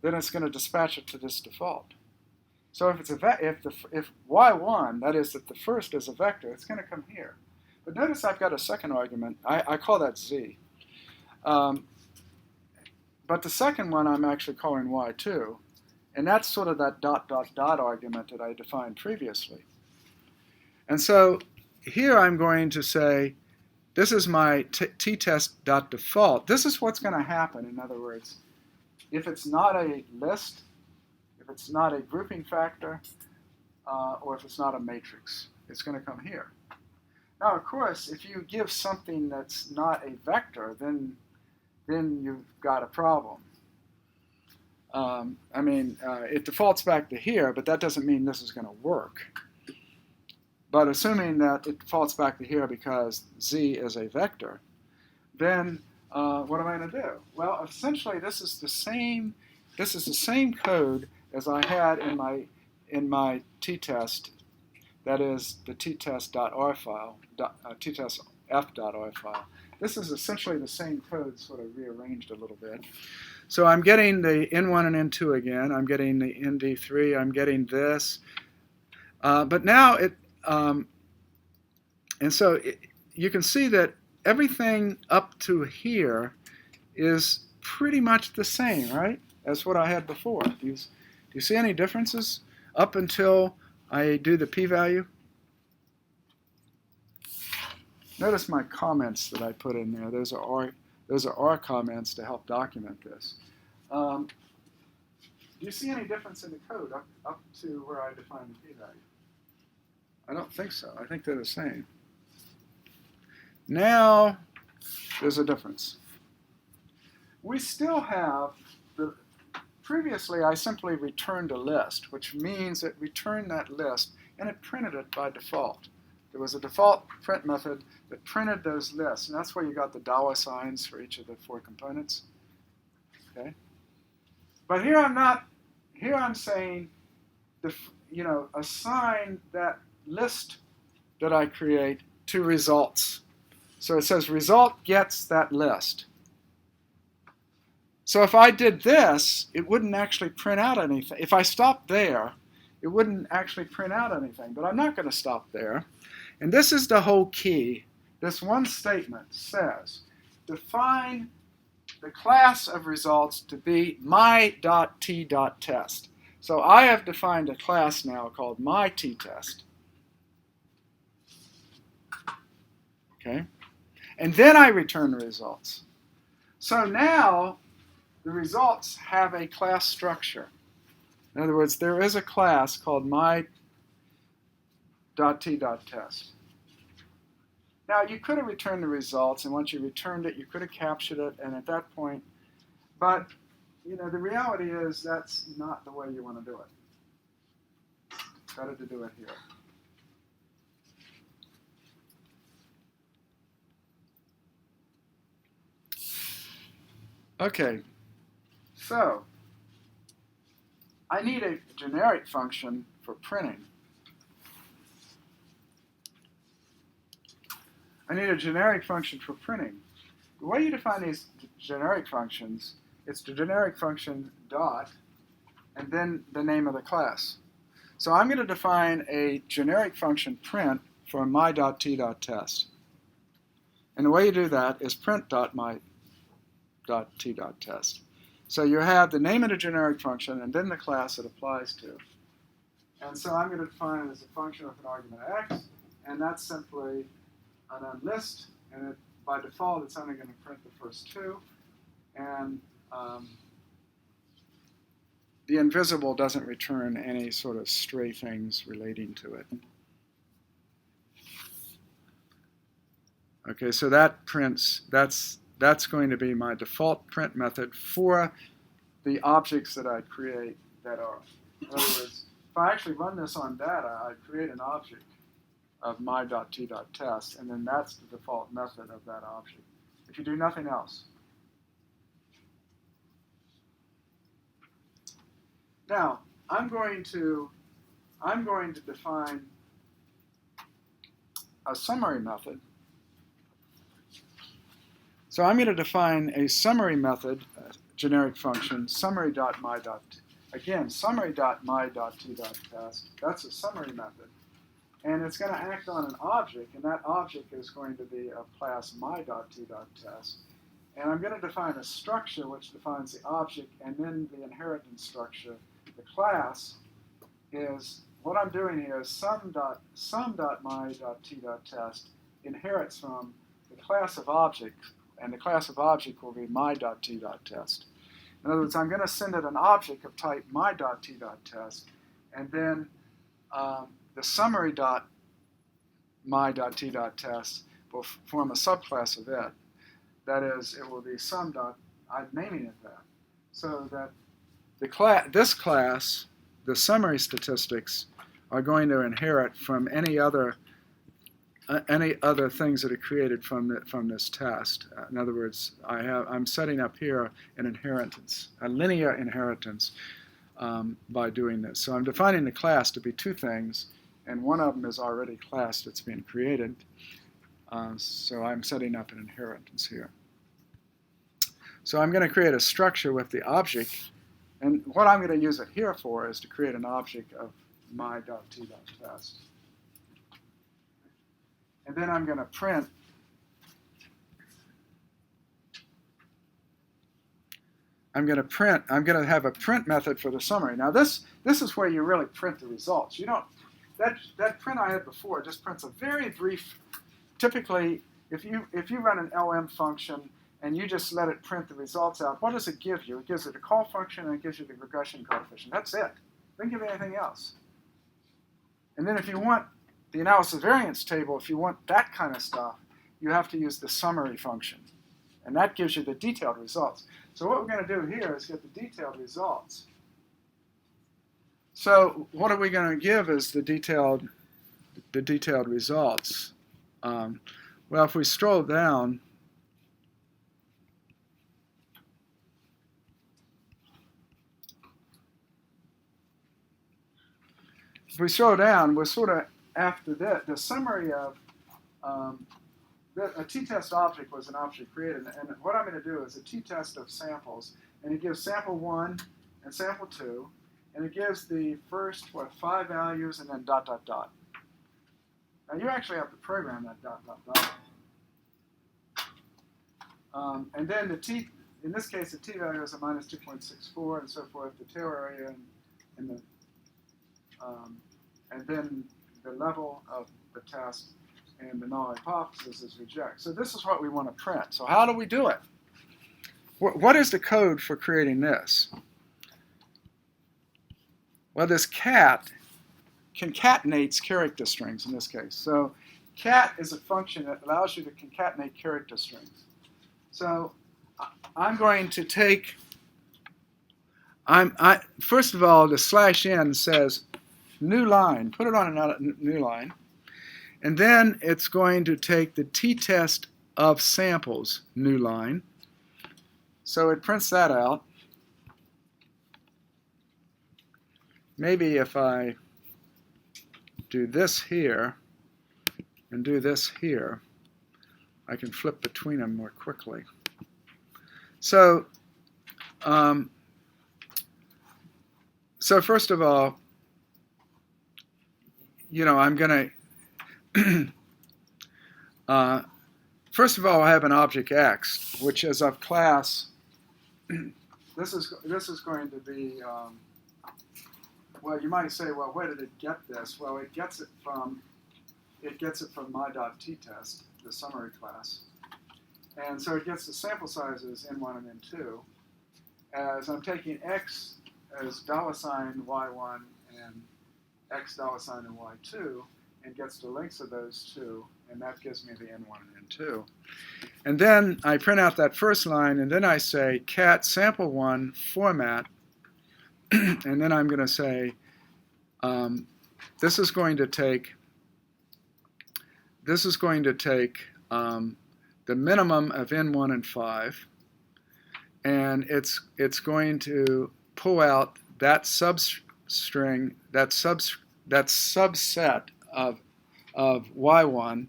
then it's going to dispatch it to this default. So if it's if y1, that is, if the first is a vector, it's going to come here. But notice I've got a second argument. I call that z. But the second one I'm actually calling y2, and that's sort of that dot, dot, dot argument that I defined previously. And so here I'm going to say, this is my t-test.default. This is what's going to happen, in other words. If it's not a list, if it's not a grouping factor, or if it's not a matrix, it's going to come here. Now, of course, if you give something that's not a vector, then you've got a problem. It defaults back to here, but that doesn't mean this is going to work. But assuming that it defaults back to here because z is a vector, then what am I going to do? Well, essentially, this is the same code as I had in my t-test. That is the t-test.r file, t-test.f.r file. This is essentially the same code, sort of rearranged a little bit. So I'm getting the N1 and N2 again. I'm getting the ND3. I'm getting this. But now you can see that everything up to here is pretty much the same, right, as what I had before. Do you see any differences up until I do the p-value? Notice my comments that I put in there. Those are our comments to help document this. Do you see any difference in the code up to where I define the p-value? I don't think so. I think they're the same. Now, there's a difference. We still have previously I simply returned a list, which means it returned that list and it printed it by default. There was a default print method that printed those lists, and that's where you got the dollar signs for each of the 4 components. Okay? But here I'm not. Here I'm saying, assign that list that I create to results. So it says result gets that list. So if I did this, it wouldn't actually print out anything. If I stopped there, it wouldn't actually print out anything. But I'm not going to stop there. And this is the whole key this one statement says, define the class of results to be my.t.test. So I have defined a class now called my t-test. Okay? And then I return the results. So now the results have a class structure. In other words, there is a class called my.t.test. Now, you could have returned the results, and once you returned it, you could have captured it, and at that point, but the reality is that's not the way you want to do it. It's better to do it here. Okay, so I need a generic function for printing. The way you define these generic functions, it's the generic function dot, and then the name of the class. So I'm going to define a generic function print for my.t.test. And the way you do that is print.my.t.test. So you have the name of the generic function and then the class it applies to. And so I'm going to define it as a function with an argument x, and that's simply an unlist, and by default it's only going to print the first two, and the invisible doesn't return any sort of stray things relating to it. Okay, so that prints, that's going to be my default print method for the objects that I create that are. In other words, if I actually run this on data, I create an object of my.t.test, and then that's the default method of that object. If you do nothing else. Now, I'm going to define a summary method. So I'm going to define a summary method, generic function, summary.my. Again, summary.my.t.test. That's a summary method. And it's going to act on an object, and that object is going to be of class my.t.test. And I'm going to define a structure which defines the object, and then the inheritance structure. The class is, what I'm doing here is sum.my.t.test inherits from the class of object, and the class of object will be my.t.test. In other words, I'm going to send it an object of type my.t.test, and then the summary.my.t.test will form a subclass of it. That is, it will be sum. I'm naming it that. So that this class, the summary statistics, are going to inherit from any other things that are created from this test. In other words, I'm setting up here an inheritance, a linear inheritance, by doing this. So I'm defining the class to be two things, and one of them is already class that's being created. So I'm setting up an inheritance here. So I'm going to create a structure with the object, and what I'm going to use it here for is to create an object of my.t.test. And then I'm going to print I'm going to have a print method for the summary. Now this is where you really print the results. You don't, that print I had before just prints a very brief, typically if you run an LM function and you just let it print the results out, what does it give you? It gives you the call function and it gives you the regression coefficient. That's it. It doesn't give you anything else. And then if you want the analysis variance table, if you want that kind of stuff, you have to use the summary function. And that gives you the detailed results. So what we're going to do here is get the detailed results. So what are we going to give as the detailed results? Well, if we scroll down, we're sort of after that. The summary of a t-test object was an object created, and what I'm going to do is a t-test of samples, and it gives sample 1 and sample 2, and it gives the first, 5 values, and then ... Now you actually have to program that ... And then the t, in this case, the t-value is a minus 2.64 and so forth, the tail area and the and then the level of the test and the null hypothesis is reject. So this is what we want to print. So how do we do it? What is the code for creating this? Well, this cat concatenates character strings in this case. So cat is a function that allows you to concatenate character strings. So I'm going to take, first of all, the /n says new line, put it on another new line, and then it's going to take the t-test of samples new line. So it prints that out. Maybe if I do this here and do this here, I can flip between them more quickly. So, so first of all, I'm going to, first of all, I have an object X, which is of class, this is going to be, well, you might say, well, where did it get this? Well, it gets it from my.ttest, the summary class. And so it gets the sample sizes n1 and n2, as I'm taking x as $y1 and x $and y2, and gets the lengths of those two, and that gives me the n1 and n2. And then I print out that first line, and then I say cat sample1 format, and then I'm going to say this is going to take the minimum of n1 and 5, and it's going to pull out that substring, that subset of y1.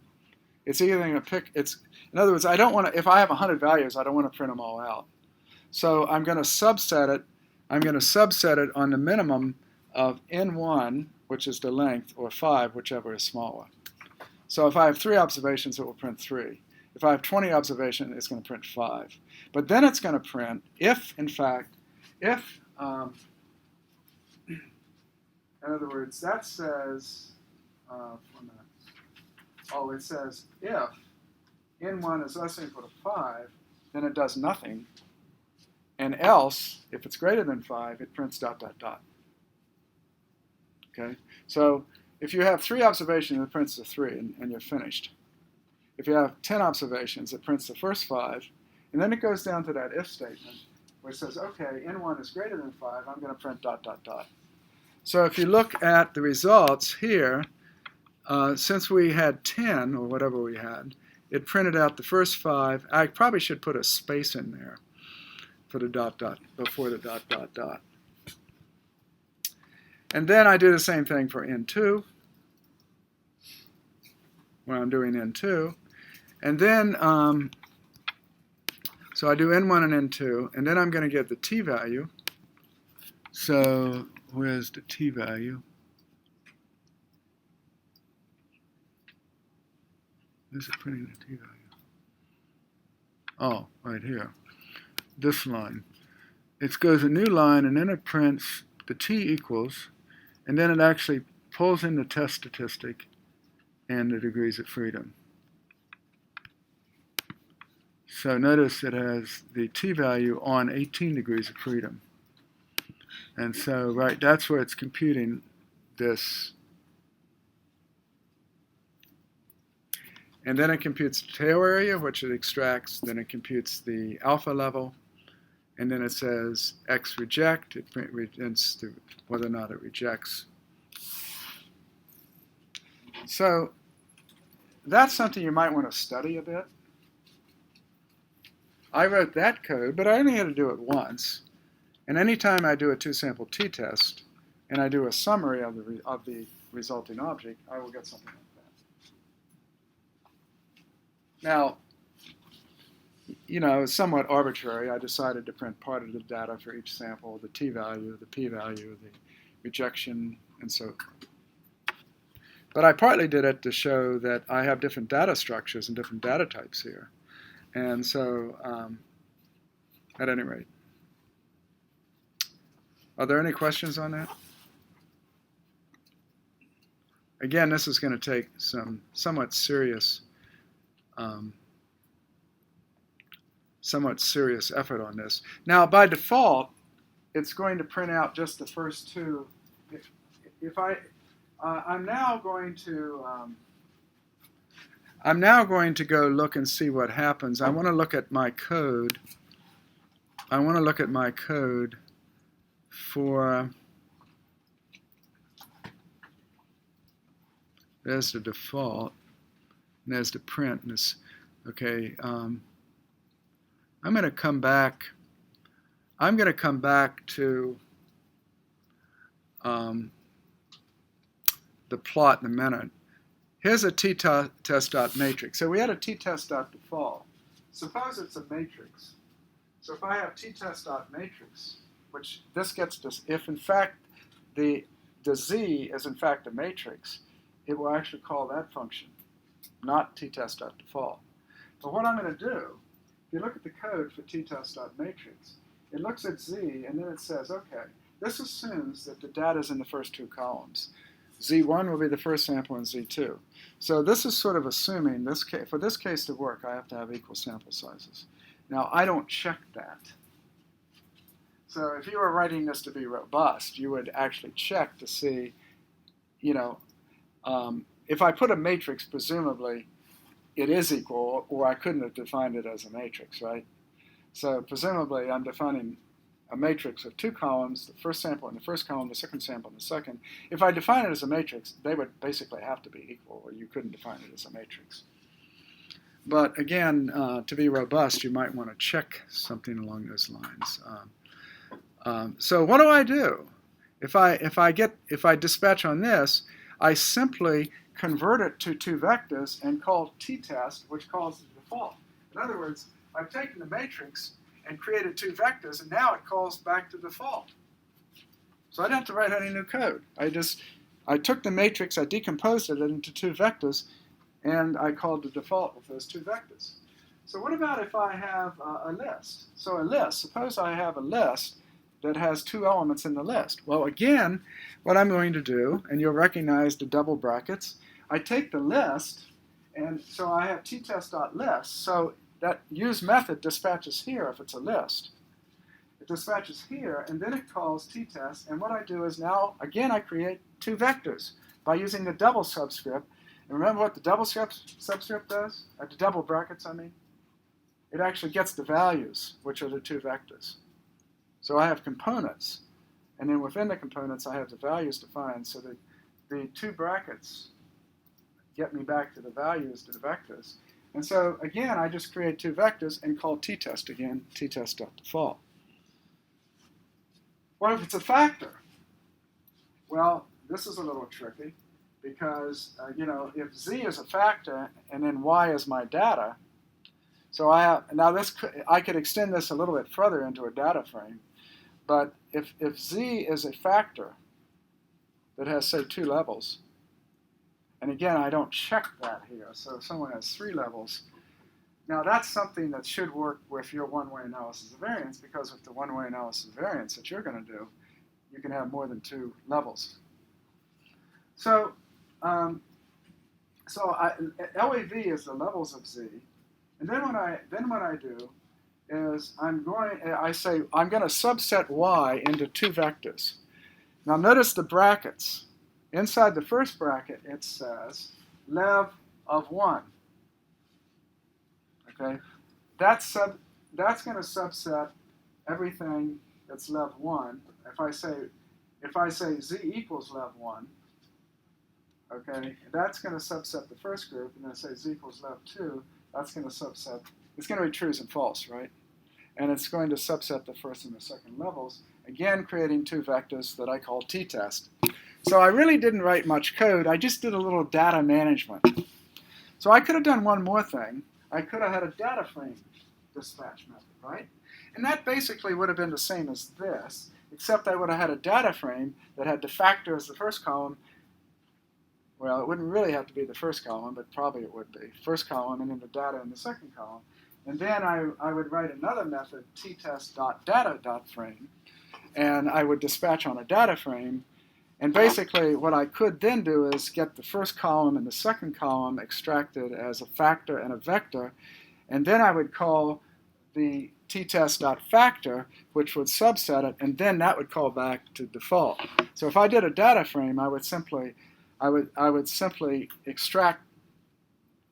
It's either going to pick, in other words, I don't want to, if I have 100 values, I don't want to print them all out. So I'm going to subset it. I'm going to subset it on the minimum of n1, which is the length, or 5, whichever is smaller. So if I have 3 observations, it will print 3. If I have 20 observations, it's going to print 5. But then it's going to print if, in fact, in other words, that says, it says if n1 is less than or equal to 5, then it does nothing. And else, if it's greater than 5, it prints ... Okay? So if you have 3 observations, it prints the 3, and you're finished. If you have 10 observations, it prints the first 5, and then it goes down to that if statement, which says, okay, n1 is greater than 5, I'm going to print ... So if you look at the results here, since we had 10, or whatever we had, it printed out the first 5. I probably should put a space in there for the ... before the ... And then I do the same thing for n2, when I'm doing n2. And then, so I do n1 and n2, and then I'm going to get the t-value. So where's the t-value? Where's it printing the t-value? Oh, right here. This line. It goes a new line, and then it prints the t equals, and then it actually pulls in the test statistic and the degrees of freedom. So notice it has the t-value on 18 degrees of freedom. And so, right, that's where it's computing this. And then it computes the tail area, which it extracts. Then it computes the alpha level. And then it says X reject. It prints whether or not it rejects. So that's something you might want to study a bit. I wrote that code, but I only had to do it once. And anytime I do a 2-sample t-test, and I do a summary of the resulting object, I will get something like that. Now, it's somewhat arbitrary. I decided to print part of the data for each sample, the t-value, the p-value, the rejection, and so forth. But I partly did it to show that I have different data structures and different data types here. And so, at any rate, are there any questions on that? Again, this is going to take some somewhat serious effort on this. Now, by default, it's going to print out just the first two. If I'm now going to go look and see what happens. I want to look at my code. I want to look at my code for. There's the default, and there's the print. And this, okay, I'm going to come back. I'm going to come back to the plot in a minute. Here's a t-test.matrix. So we had a t-test.default. Suppose it's a matrix. So if I have t-test.matrix, which this gets to, if in fact the z is in fact a matrix, it will actually call that function, not t-test.default. But what I'm going to do, if you look at the code for t-test.matrix, it looks at z and then it says, okay, this assumes that the data is in the first two columns. Z1 will be the first sample and Z2. So this is sort of assuming this for this case to work, I have to have equal sample sizes. Now, I don't check that. So if you were writing this to be robust, you would actually check to see, if I put a matrix, presumably it is equal, or I couldn't have defined it as a matrix, right? So presumably I'm defining a matrix of two columns, the first sample in the first column, the second sample in the second. If I define it as a matrix, they would basically have to be equal, or you couldn't define it as a matrix. But again, to be robust, you might want to check something along those lines. So what do? If I dispatch on this, I simply convert it to two vectors and call t-test, which calls the default. In other words, I've taken the matrix and created two vectors, and now it calls back to default. So I don't have to write any new code. I took the matrix, I decomposed it into two vectors, and I called the default with those two vectors. So what about if I have a list? So a list, suppose I have a list that has two elements in the list. Well, again, what I'm going to do, and you'll recognize the double brackets, I take the list, and so I have t-test.list. So that use method dispatches here if it's a list. It dispatches here, and then it calls t-test, and what I do is now, again, I create two vectors by using the double subscript. And remember what the double subscript does? The double brackets, I mean? It actually gets the values, which are the two vectors. So I have components, and then within the components, I have the values defined, so that the two brackets get me back to the values, to the vectors. And so, again, I just create two vectors and call t-test again, t-test.default. What if it's a factor? Well, this is a little tricky because, if z is a factor and then y is my data, so I could extend this a little bit further into a data frame, but if z is a factor that has, say, two levels, and again, I don't check that here. So if someone has three levels, now that's something that should work with your one-way analysis of variance, because with the one-way analysis of variance that you're going to do, you can have more than two levels. So, LAV is the levels of z, and then what I do is I'm going to subset y into two vectors. Now notice the brackets. Inside the first bracket, it says lev of 1. Okay, that's going to subset everything that's lev 1. If I say z equals lev 1, okay, that's going to subset the first group, and then say z equals lev 2. That's going to subset. It's going to be trues and false, right? And it's going to subset the first and the second levels. Again, creating two vectors that I call t-test. So I really didn't write much code. I just did a little data management. So I could have done one more thing. I could have had a data frame dispatch method, right? And that basically would have been the same as this, except I would have had a data frame that had the factor as the first column. Well, it wouldn't really have to be the first column, but probably it would be. First column and then the data in the second column. And then I would write another method, ttest.data.frame, and I would dispatch on a data frame. And basically, what I could then do is get the first column and the second column extracted as a factor and a vector, and then I would call the ttest.factor, which would subset it, and then that would call back to default. So if I did a data frame, I would simply extract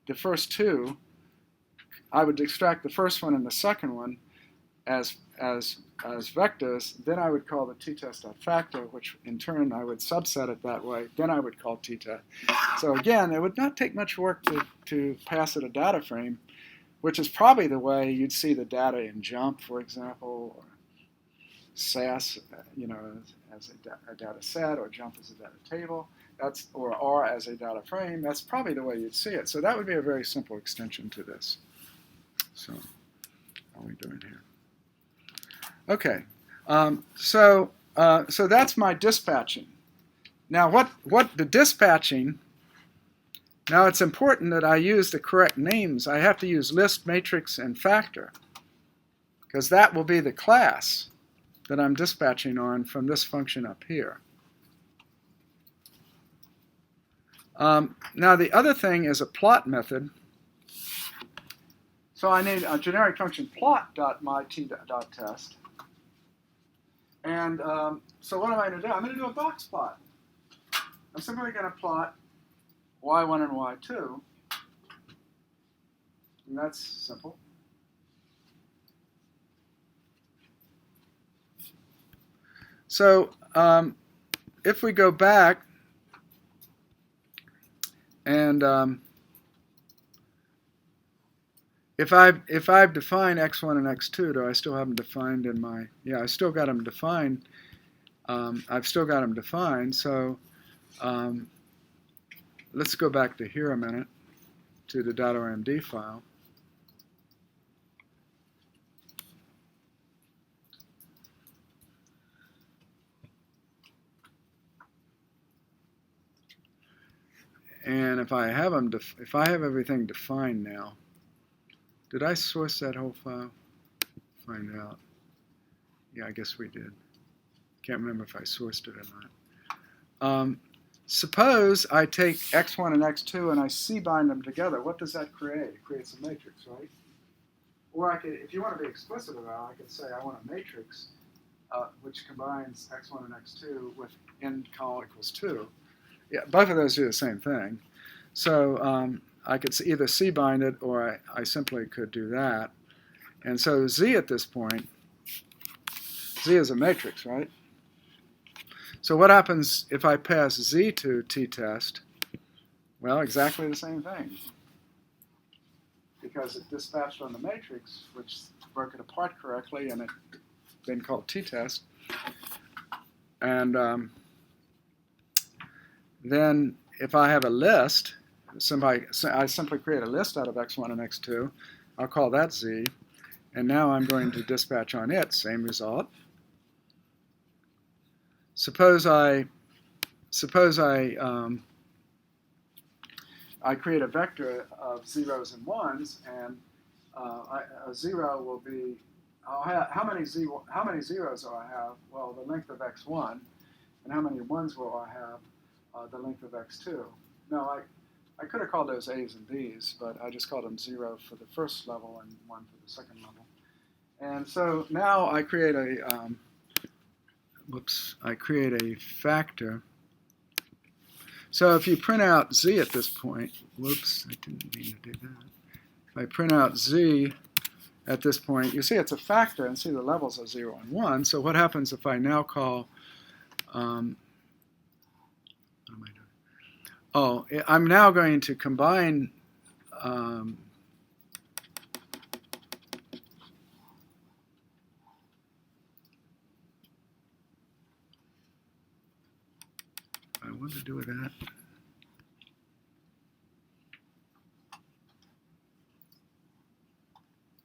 the first two. I would extract the first one and the second one as vectors. Then I would call the ttest.factor, which in turn I would subset it that way. Then I would call ttest. So again, it would not take much work to pass it a data frame, which is probably the way you'd see the data in JUMP, for example, or SAS, as a data set, or JUMP as a data table, or R as a data frame. That's probably the way you'd see it. So that would be a very simple extension to this. So how are we doing here? Okay, so that's my dispatching. Now what the dispatching, now it's important that I use the correct names. I have to use list, matrix, and factor, because that will be the class that I'm dispatching on from this function up here. Now the other thing is a plot method. So I need a generic function plot.myt.test. And so what am I going to do? I'm going to do a box plot. I'm simply going to plot y1 and y2. And that's simple. So if we go back and if I've defined x1 and x2, do I still have them defined in my, yeah, I still got them defined. I've still got them defined. So let's go back to here a minute, to the .ormd file. And if I have them, if I have everything defined now, did I source that whole file? Find out. Yeah, I guess we did. Can't remember if I sourced it or not. Suppose I take x1 and x2 and I C-bind them together. What does that create? It creates a matrix, right? Or I could, if you want to be explicit about it, I could say I want a matrix which combines x1 and x2 with n column equals 2. Yeah, both of those do the same thing. So I could either C-bind it, or I simply could do that. And so Z at this point, Z is a matrix, right? So what happens if I pass Z to t-test? Well, exactly the same thing. Because it dispatched on the matrix, which broke it apart correctly, and it then called t-test. And then if I have a list, I simply create a list out of x1 and x2. I'll call that Z. And now I'm going to dispatch on it. Same result. Suppose I create a vector of zeros and ones, and a zero will be, how many zeros do I have? Well, the length of x1. And how many ones will I have? The length of x2. No, I could have called those A's and B's, but I just called them 0 for the first level and 1 for the second level. And so now I create a I create a factor. So if you print out Z at this point, whoops, I didn't mean to do that. If I print out Z at this point, you see it's a factor, and see the levels are 0 and 1. So what happens if I now call, what am I doing? Oh, I'm now going to combine what to do with that?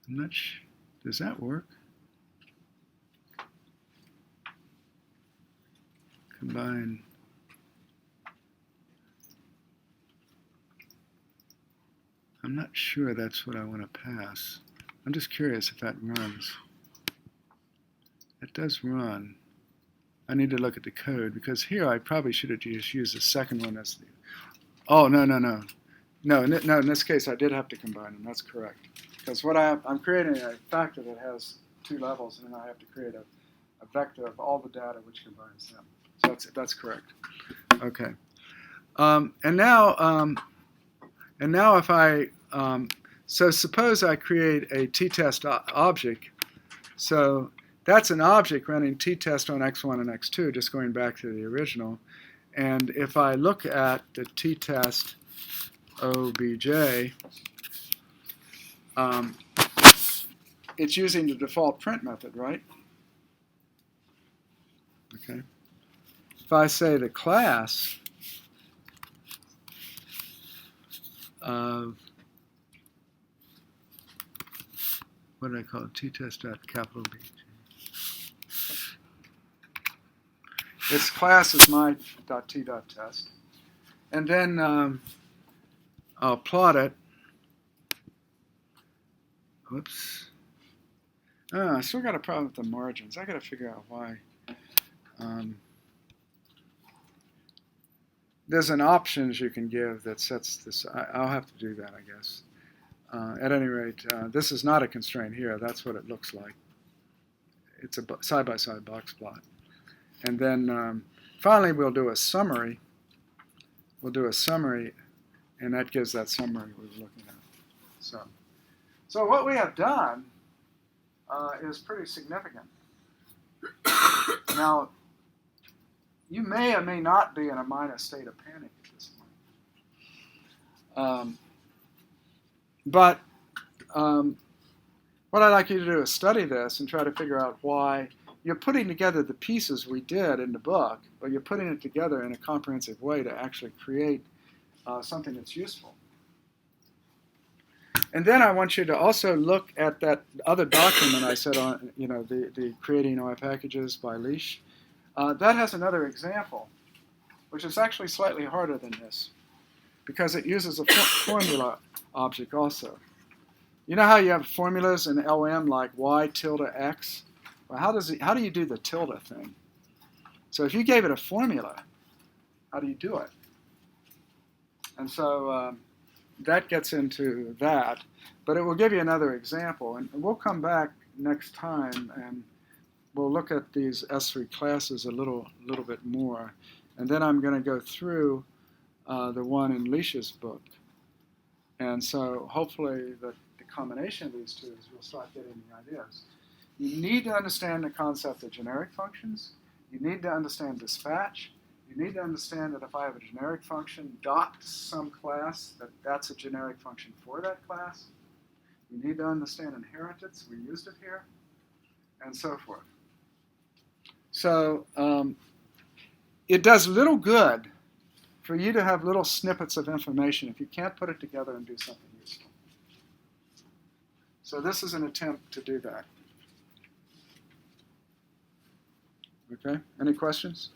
I'm not sure. Does that work? Combine. I'm not sure that's what I want to pass. I'm just curious if that runs. It does run. I need to look at the code, because here I probably should have just used the second one as the... Oh, no. No, in this case I did have to combine them. That's correct. Because what I'm creating a factor that has two levels, and then I have to create a vector of all the data which combines them. So that's correct. Okay. And now if I... so suppose I create a t-test object. So that's an object running t-test on x1 and x2, just going back to the original. And if I look at the t-test obj, it's using the default print method, right? Okay. If I say the class of, what did I call it? T-test.capital B. Its class is my.t.test. And then I'll plot it. Whoops. Oh, I still got a problem with the margins. I got to figure out why. There's an options you can give that sets this. I'll have to do that, I guess. At any rate, this is not a constraint here. That's what it looks like. It's a side-by-side box plot. And then finally, we'll do a summary. We'll do a summary, and that gives that summary we were looking at. So what we have done is pretty significant. Now, you may or may not be in a minor state of panic at this point. But what I'd like you to do is study this and try to figure out why you're putting together the pieces we did in the book, but you're putting it together in a comprehensive way to actually create something that's useful. And then I want you to also look at that other document I said on, the creating OI packages by Leash. That has another example, which is actually slightly harder than this, because it uses a formula object also. You know how you have formulas in LM like y tilde x? Well, how do you do the tilde thing? So if you gave it a formula, how do you do it? And so that gets into that, but it will give you another example. And we'll come back next time and we'll look at these S3 classes a little bit more. And then I'm going to go through the one in Leish's book. And so hopefully the combination of these two is we'll start getting the ideas. You need to understand the concept of generic functions. You need to understand dispatch. You need to understand that if I have a generic function dot some class, that's a generic function for that class. You need to understand inheritance. We used it here. And so forth. So it does little good for you to have little snippets of information if you can't put it together and do something useful. So this is an attempt to do that. Okay, any questions?